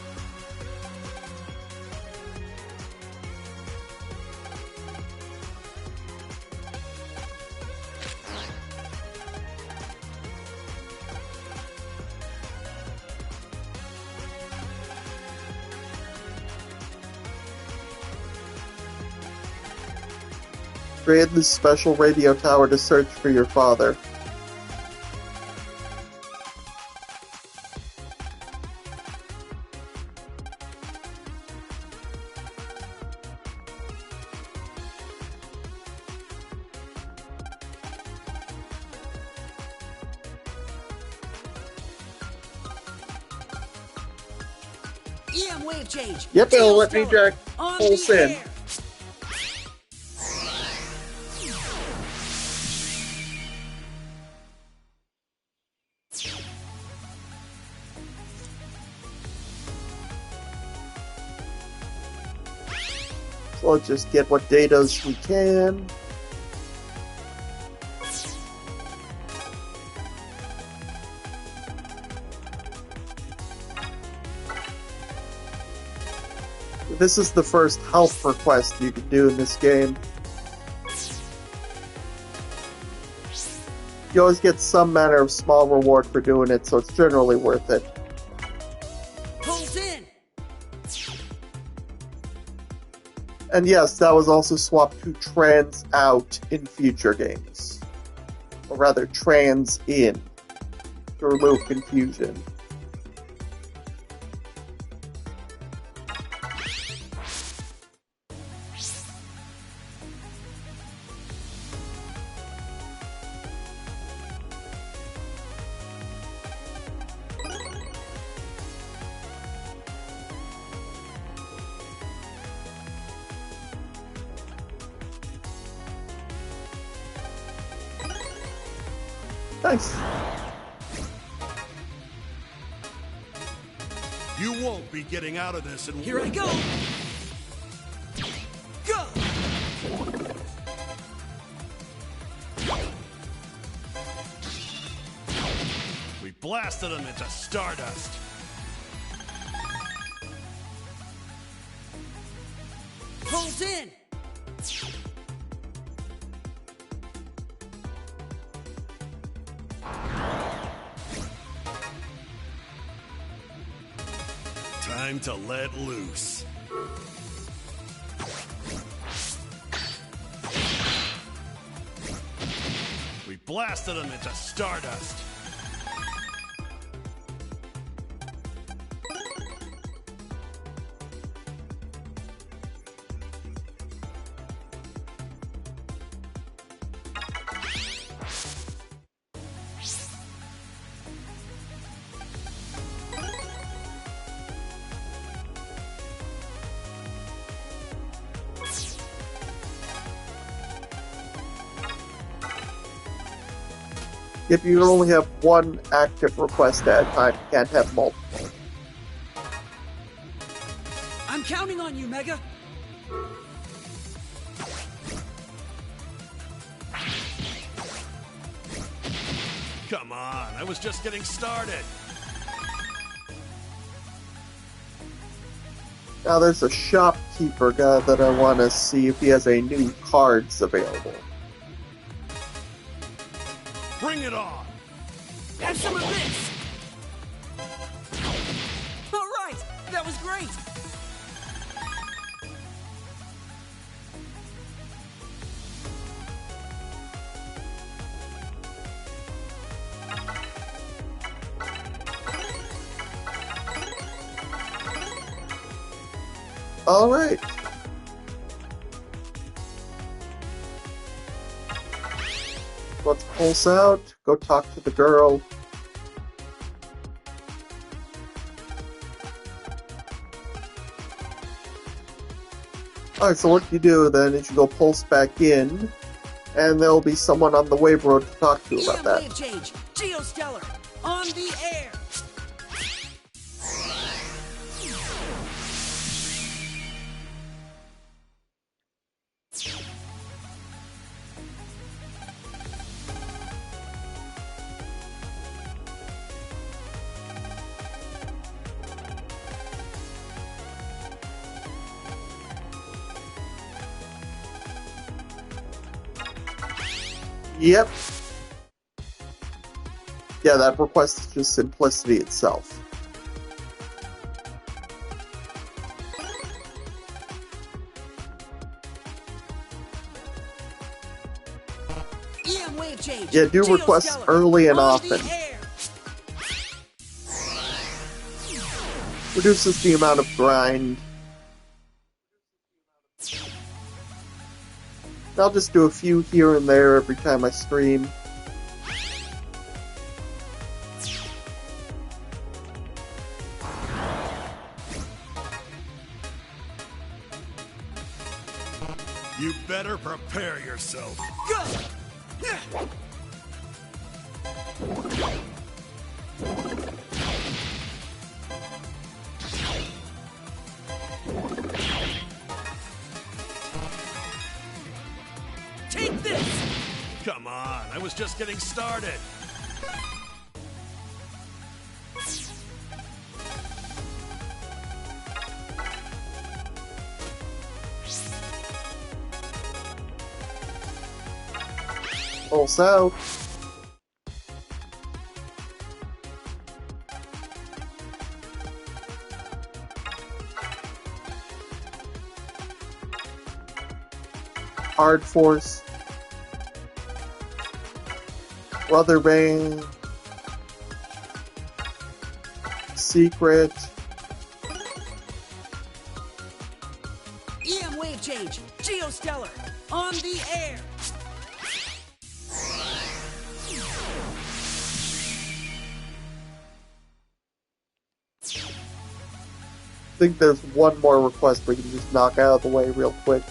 Create this special radio tower to search for your father. EM wave change. Yep, it'll let me Tailstorm. jack On pulse the in. air. So let's just get what datas we can. This is the first health request you can do in this game. You always get some manner of small reward for doing it, so it's generally worth it. Pulls in. And yes, that was also swapped to trans out in future games. Or rather, trans in, to remove confusion. Nice. You won't be getting out of this in Here I go! Go! We blasted him into stardust. Pulls in! Time to let loose. We blasted him into stardust. If you only have one active request at a time, you can't have multiple. I'm counting on you, Mega! Come on, I was just getting started. Now there's a shopkeeper guy that I want to see if he has any new cards available. Bring it on! Have some of this! Alright! That was great! Alright. Let's pulse out, go talk to the girl. Alright, so what you do then is you go pulse back in, and there'll be someone on the wave road to talk to about EM that. wave change! Geostellar! On the air! Yep. Yeah, that request is just simplicity itself. EM wave change! Yeah, do requests Geostellar! early and On often. the air! Reduces the amount of grind. I'll just do a few here and there every time I stream. You better prepare yourself. Go! Take this! Come on, I was just getting started. Pulse out. Hard force. Brother Bane. Secret. EM wave change! Geostellar! On the air! I think there's one more request we can just knock out of the way real quick.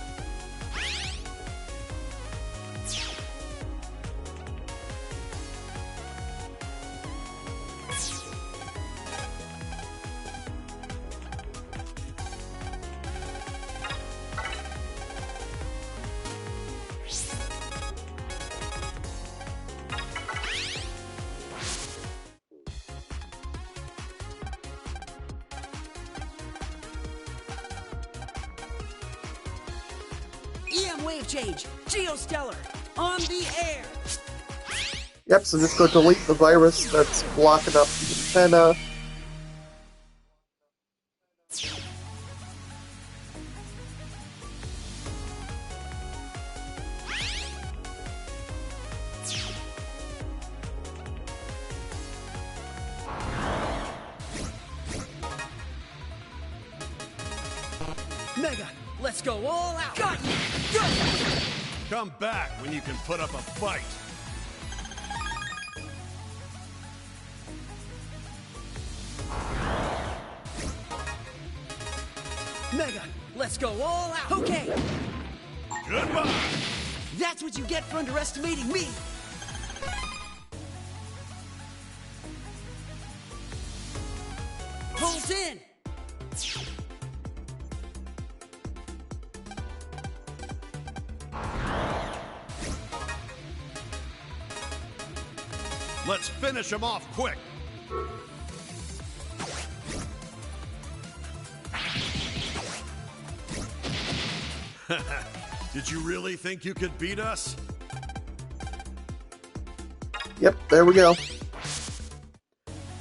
EM wave change. Geostellar. On the air. Yep, so just go delete the virus that's blocking up the antenna. Mega, let's go all out. Got you. Go. Come back when you can put up a fight. Mega, let's go all out. Okay. Goodbye. That's what you get for underestimating me. Pulse in. Let's finish him off quick. Did you really think you could beat us? Yep, there we go.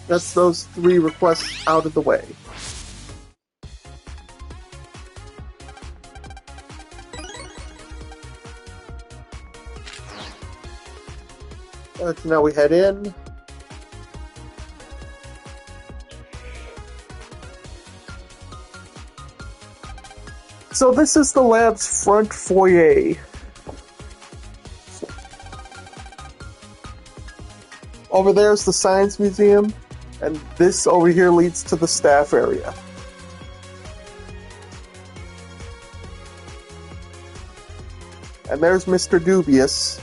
That's those 3 requests out of the way. So now we head in. So this is the lab's front foyer. Over there is the Science Museum, and this over here leads to the staff area. And there's Mr. Dubious.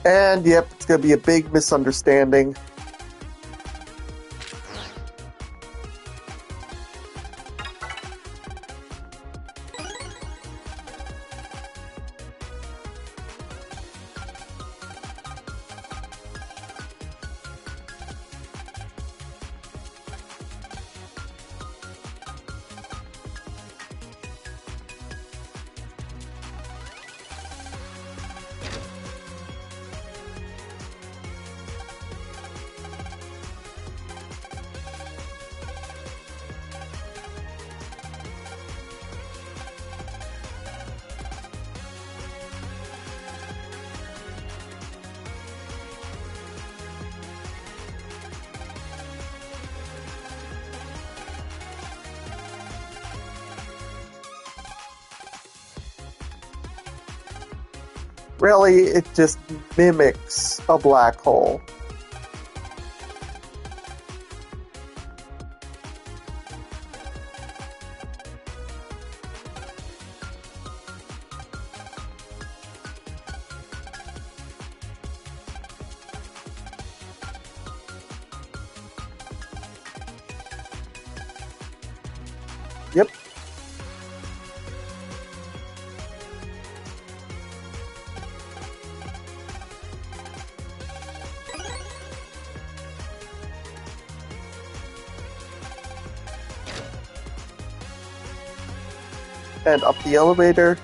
And yep, it's going to be a big misunderstanding. Really, it just mimics a black hole. Yep. And up the elevator.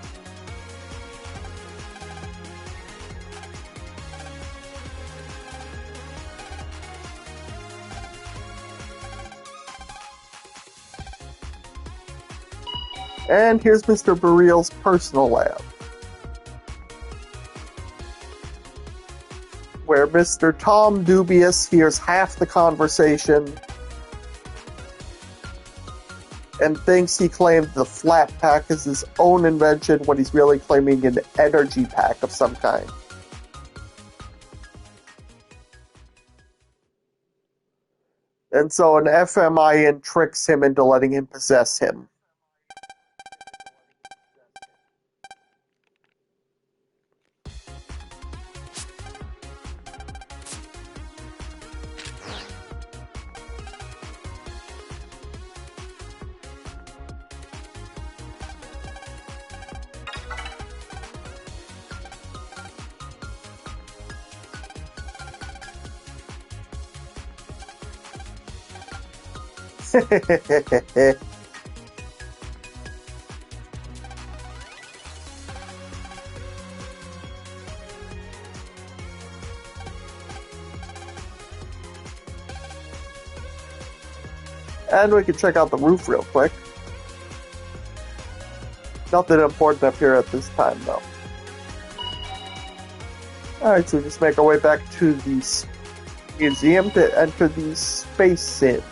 And here's Mr. Burial's personal lab, where Mr. Tom Dubious hears half the conversation and thinks he claimed the flat pack is his own invention when he's really claiming an energy pack of some kind. And so an FMIN tricks him into letting him possess him. And we can check out the roof real quick. Nothing important up here at this time, though. Alright, so we just make our way back to the museum to enter the space sim.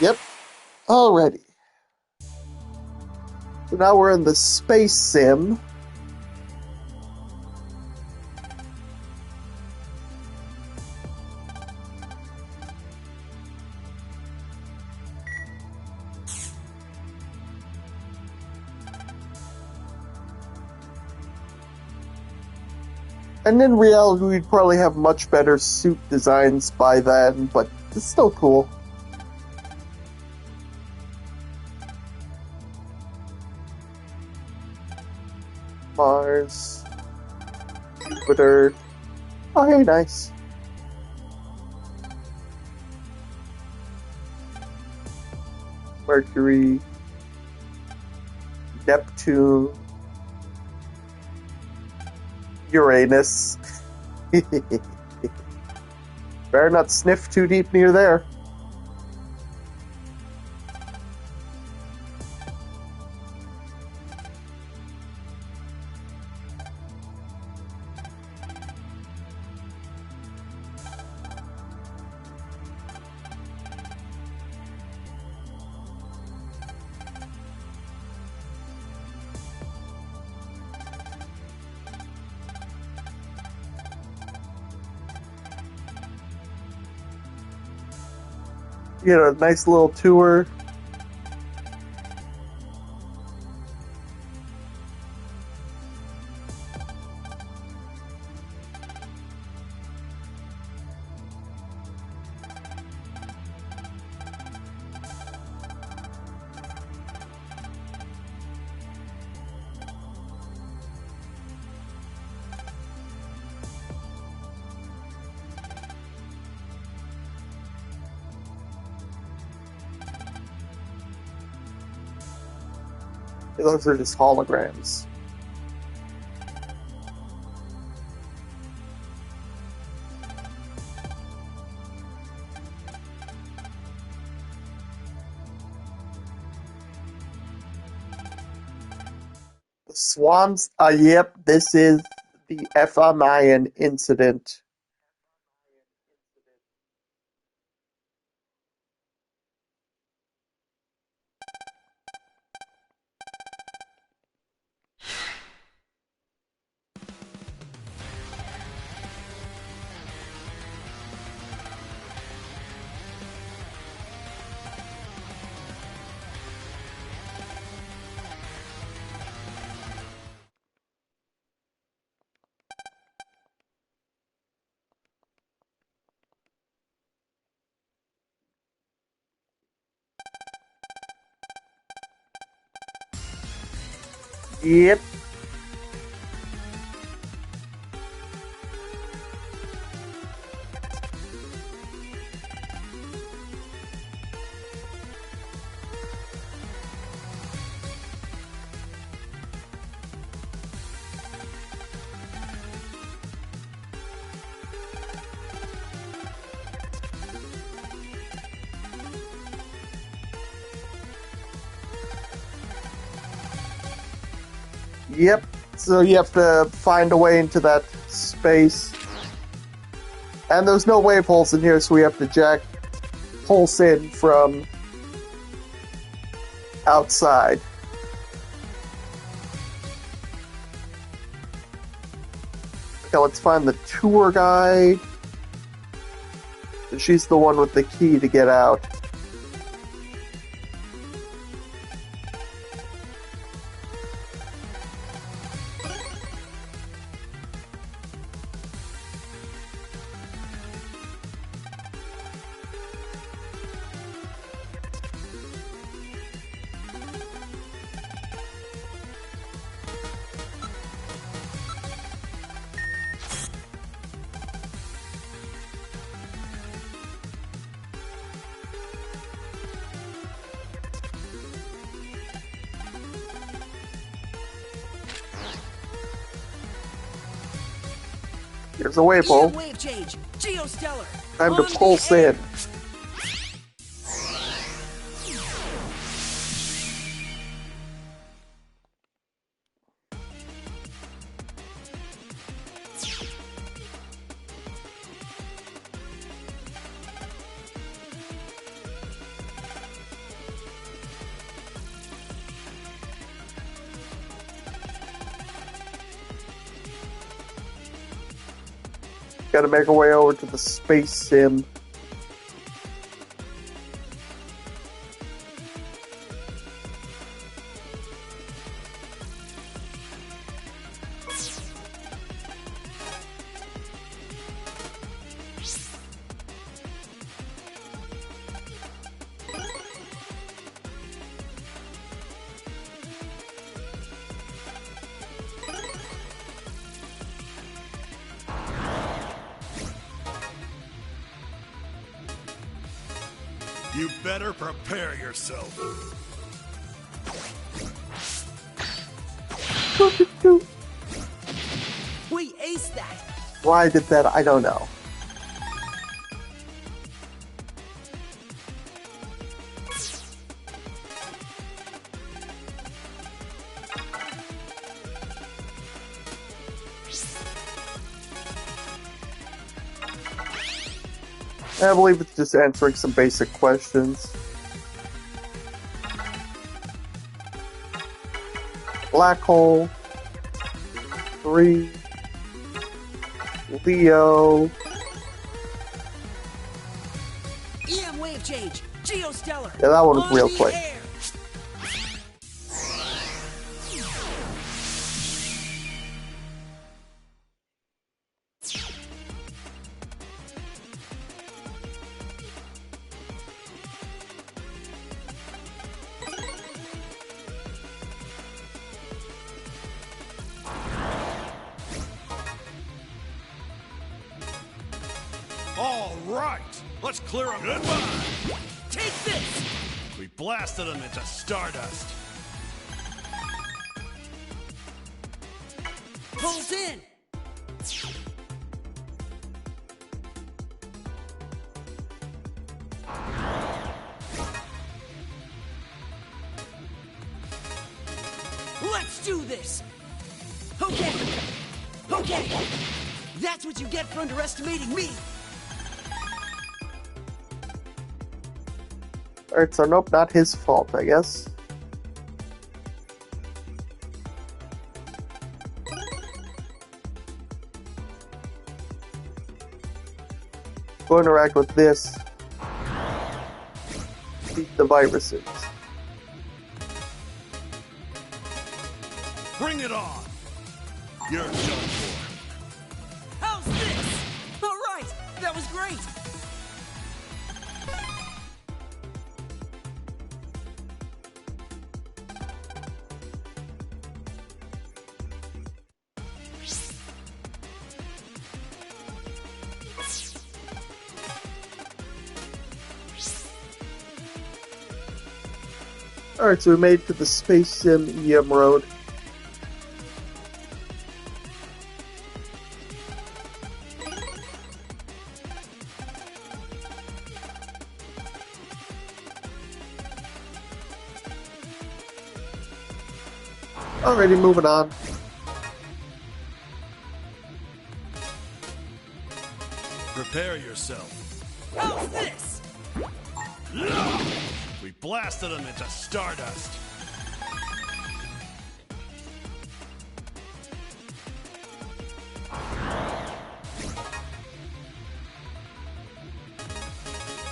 Yep, already. So now we're in the space sim. And in reality, we'd probably have much better suit designs by then, but it's still cool. Mars, Jupiter. Oh, hey, nice. Mercury, Neptune, Uranus. Better not sniff too deep near there. You know, a nice little tour. Those are just holograms. The Swans, yep, this is the FMIN incident. Yep. Yep. So you have to find a way into that space. And there's no wave holes in here, so we have to jack pulse in from outside. Okay, let's find the tour guide. She's the one with the key to get out. Here's a wave hole. Wave change. Geostellar. Time to On the pulse air. in. Gotta make our way over to the space sim. You better prepare yourself. We aced that. Why I did that, I don't know. I believe it's just answering some basic questions. Black hole. 3. Leo. EM wave change. Geostellar. Yeah, that one was On real the quick. air. All right, let's clear them. Goodbye. Take this. We blasted them into stardust. Pulse in. Let's do this. Okay. Okay. That's what you get for underestimating me. Alright, so nope, not his fault, I guess. Go interact with this. Beat the viruses. Bring it on. You're done for. How's this? All right. That was great. Alright, so we made it to the Space Sim EM Road. Alrighty, moving on. Prepare yourself. How's this? We blasted him into stardust.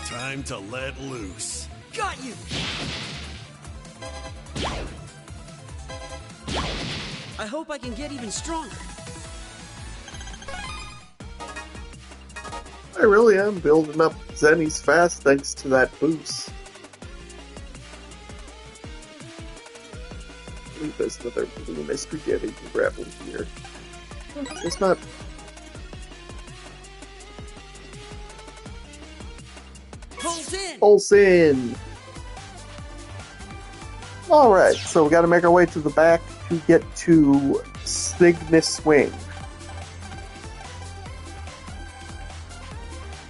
Time to let loose. Got you! I hope I can get even stronger. I really am building up Zennies fast thanks to that boost. I believe there's another blue mystery getting to grapple here. It's not. Pulls in! Pulse in! Alright, so we gotta make our way to the back to get to Cygnus Wing.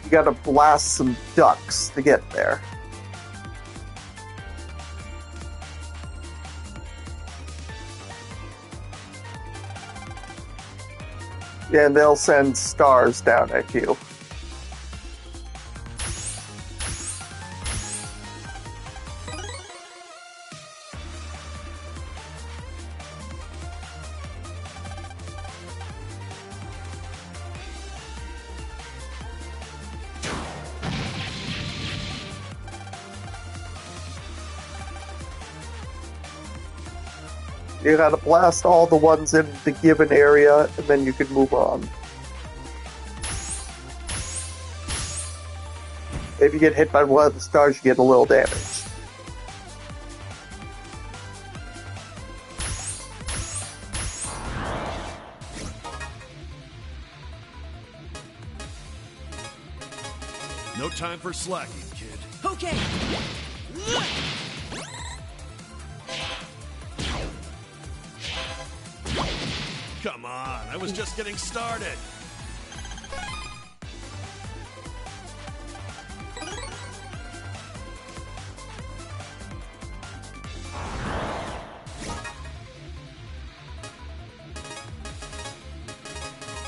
You gotta blast some ducks to get there. Yeah, and they'll send stars down at you. You gotta blast all the ones in the given area, and then you can move on. If you get hit by one of the stars, you get a little damage. No time for slacking, kid. Okay! Come on, I was just getting started.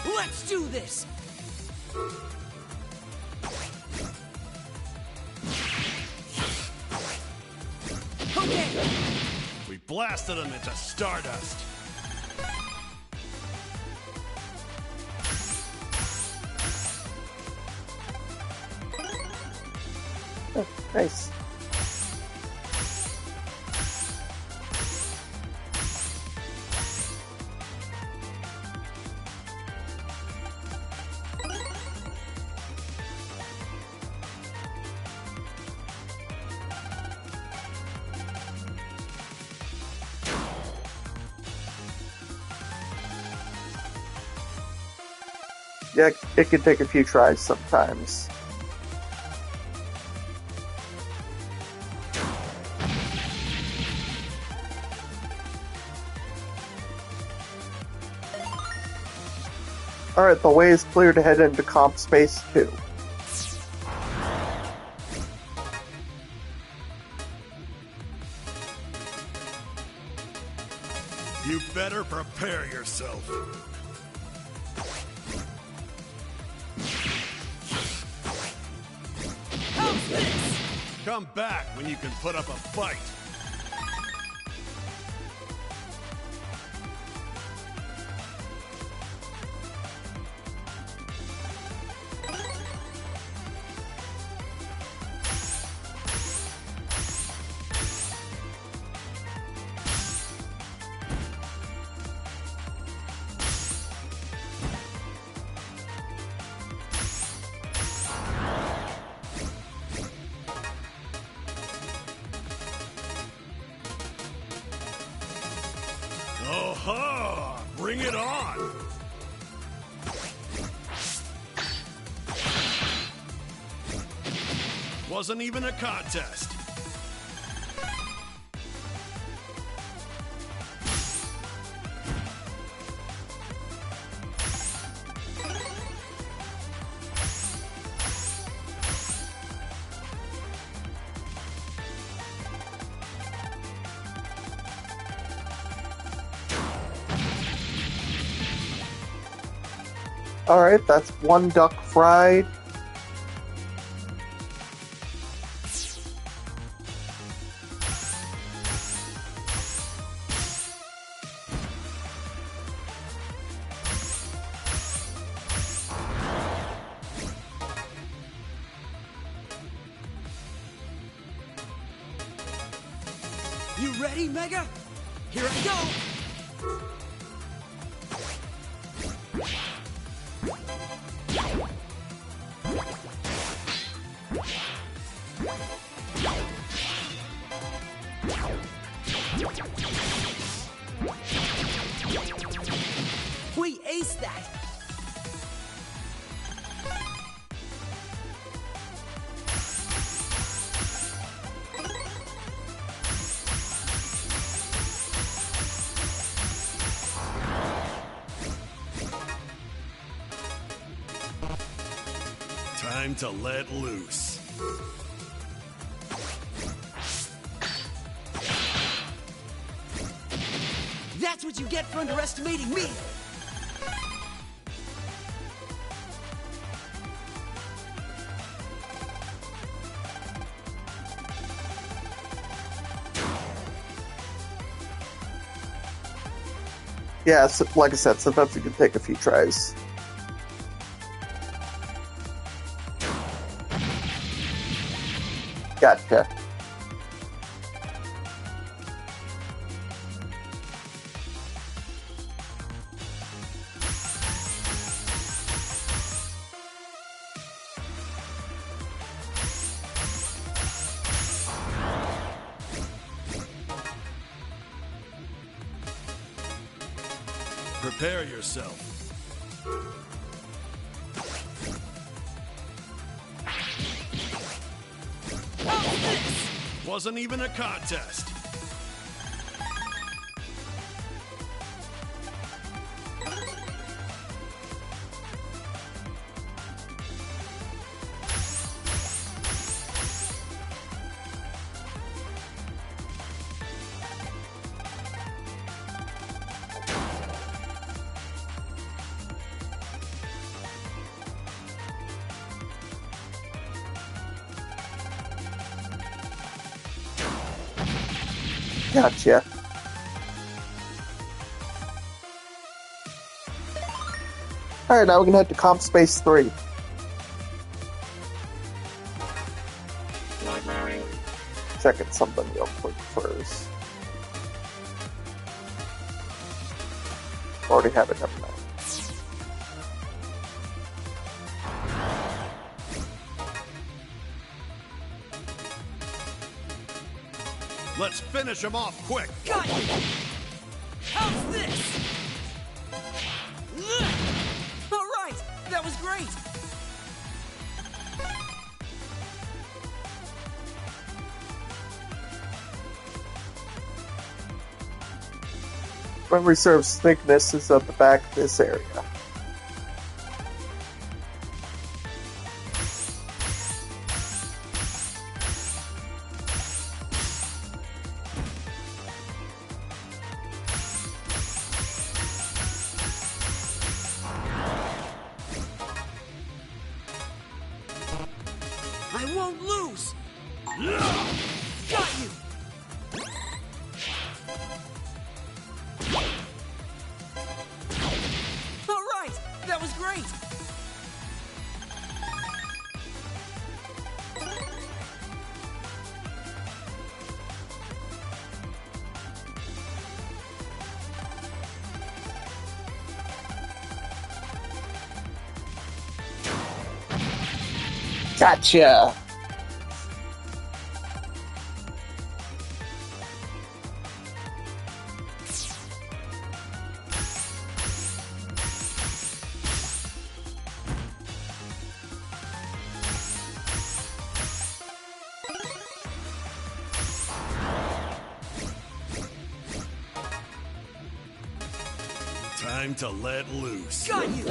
Let's do this! Okay! We blasted him into stardust. Oh, nice. Yeah, it can take a few tries sometimes. Alright, the way is clear to head into Comp Space 2. You better prepare yourself. How's this? Come back when you can put up a fight. Oh-ha! Bring it on! Wasn't even a contest. Alright, that's one duck fried. You ready, Mega? Here I go! We aced that! Time to let loose. That's what you get for underestimating me! Yeah, so, like I said, sometimes it can take a few tries. Gotcha. Prepare yourself. Wasn't even a contest. Gotcha. Alright, now we can head to Comp Space 3. Checking something real quick first. Already have it, never mind. Let's finish him off quick. Got you! How's this? Alright, that was great! Memory serves, cygnus is at the back of this area. I won't lose! Got you! Alright, that was great! Gotcha! Time to let loose. Got you!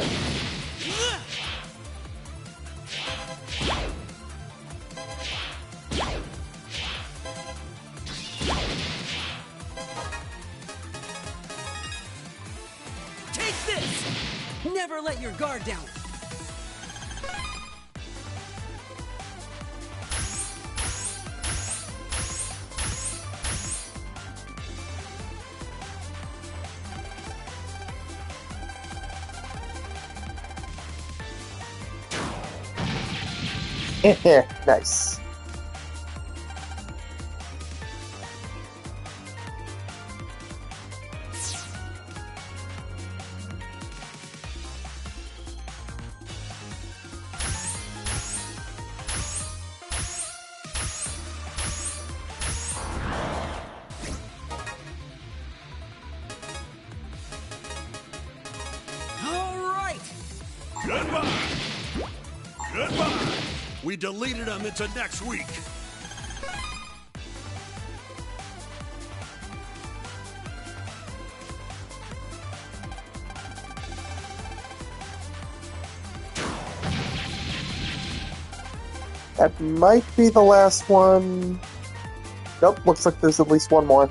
Take this! Never Never let your guard down. Nice. All right. Goodbye! Goodbye! We deleted them into next week. That might be the last one. Nope, looks like there's at least one more.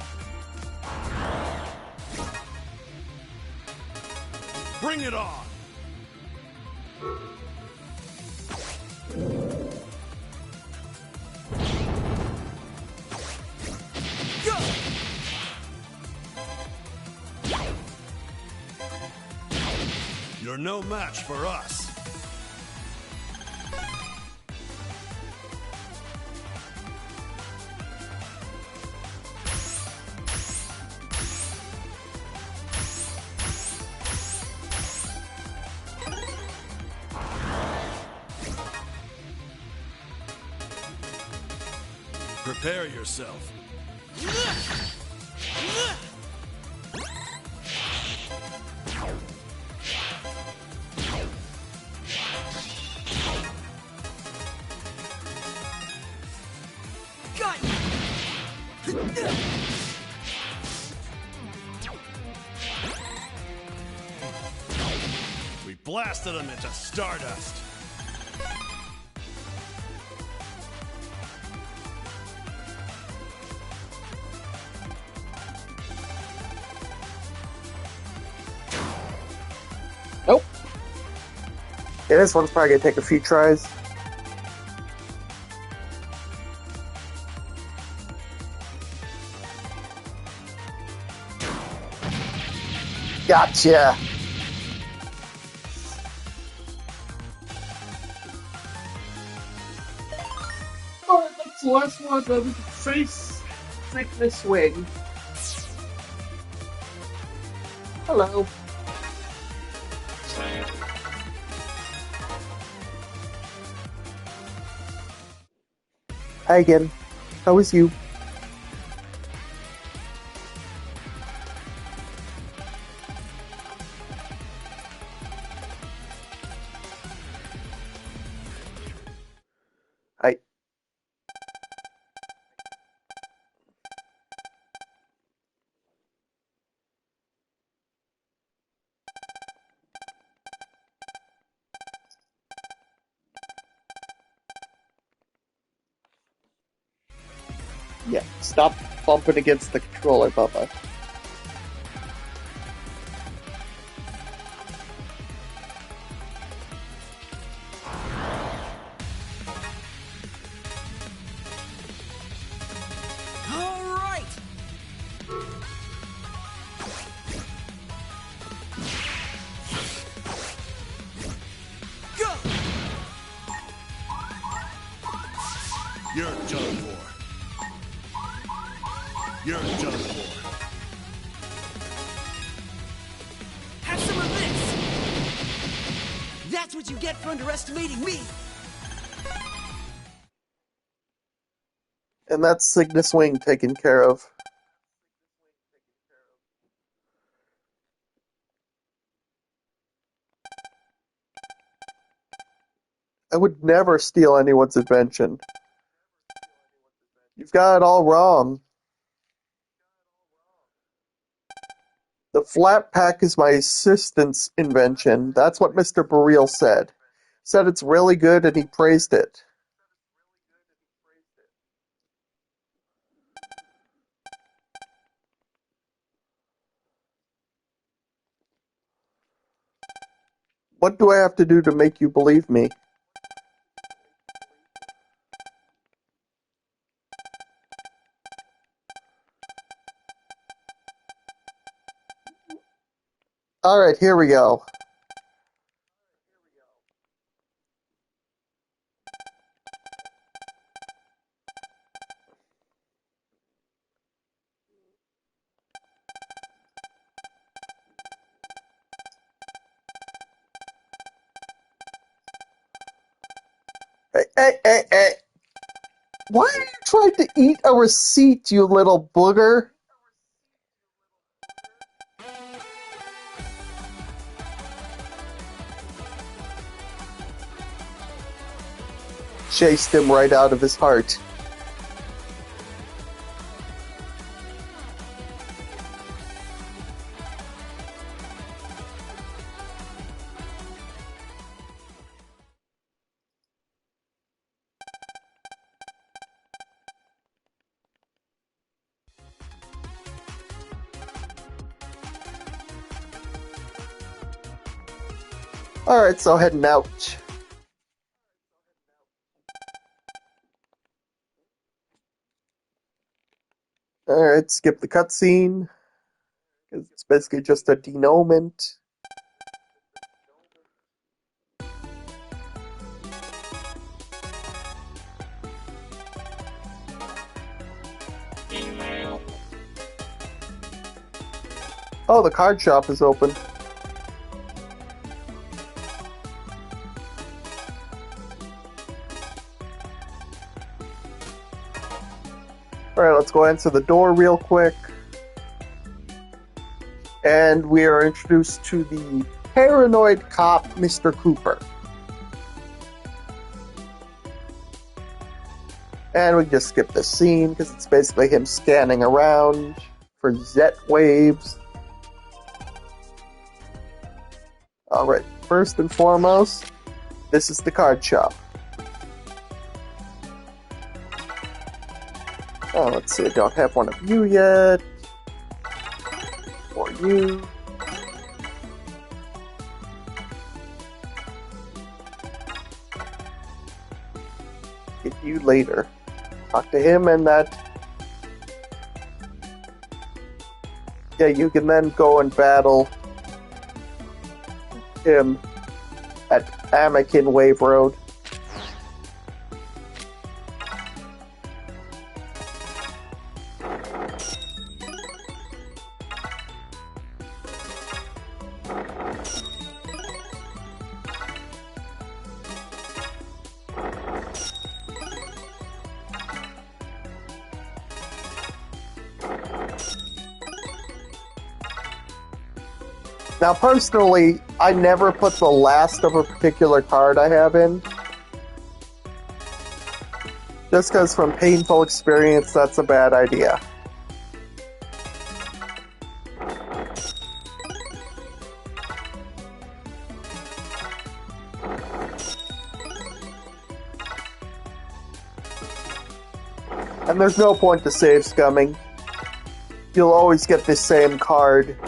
Bring it on! Go. You're no match for us. Prepare yourself. Got you. We blasted them into stardust. Nope. Yeah, this one's probably gonna take a few tries. Gotcha. Alright, that's the last one. Then we can face Cygnus Wing. Hello. Hi again. How is you? Hi. Yeah, stop bumping against the controller, Bubba. All right. Go. You're done for. You're done for. Have some of this. That's what you get for underestimating me. And that's Cygnus Wing taken care of. I would never steal anyone's invention. You've got it all wrong. The flat pack is my assistant's invention. That's what Mr. Burrell said. Said it's really good and he praised it. What do I have to do to make you believe me? Alright, here we go. Hey. Why are you trying to eat a receipt, you little booger? Chased him right out of his heart. Alright, so heading out. Alright, skip the cutscene. It's basically just a denouement. Oh, the card shop is open. Alright, let's go answer the door real quick. And we are introduced to the paranoid cop, Mr. Cooper. And we just skip this scene because it's basically him scanning around for Z waves. Alright, first and foremost, this is the card shop. Oh, let's see, I don't have one of you yet. Or you. Get you later. Talk to him and that. Yeah, you can then go and battle him at Anakin Wave Road. Now, personally, I never put the last of a particular card I have in. Just because from painful experience, that's a bad idea. And there's no point to save scumming. You'll always get the same card.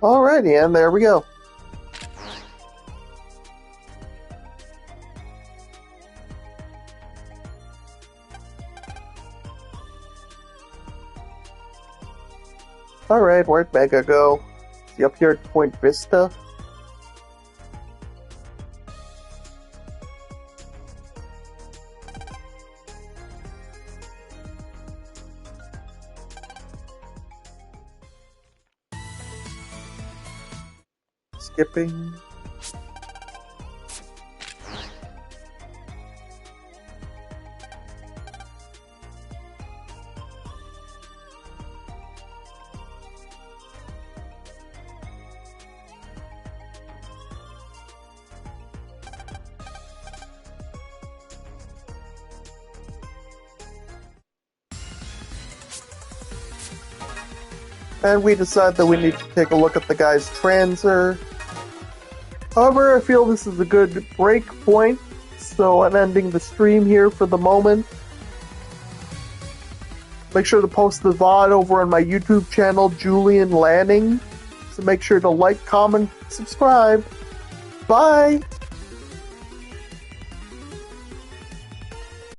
Alrighty, and there we go. Alright, where'd Mega go? Is he up here at Point Vista? Skipping. And we decide that we need to take a look at the guy's transer. However, I feel this is a good break point, so I'm ending the stream here for the moment. Make sure to post the VOD over on my YouTube channel, Julian Lanning. So make sure to like, comment, subscribe. Bye!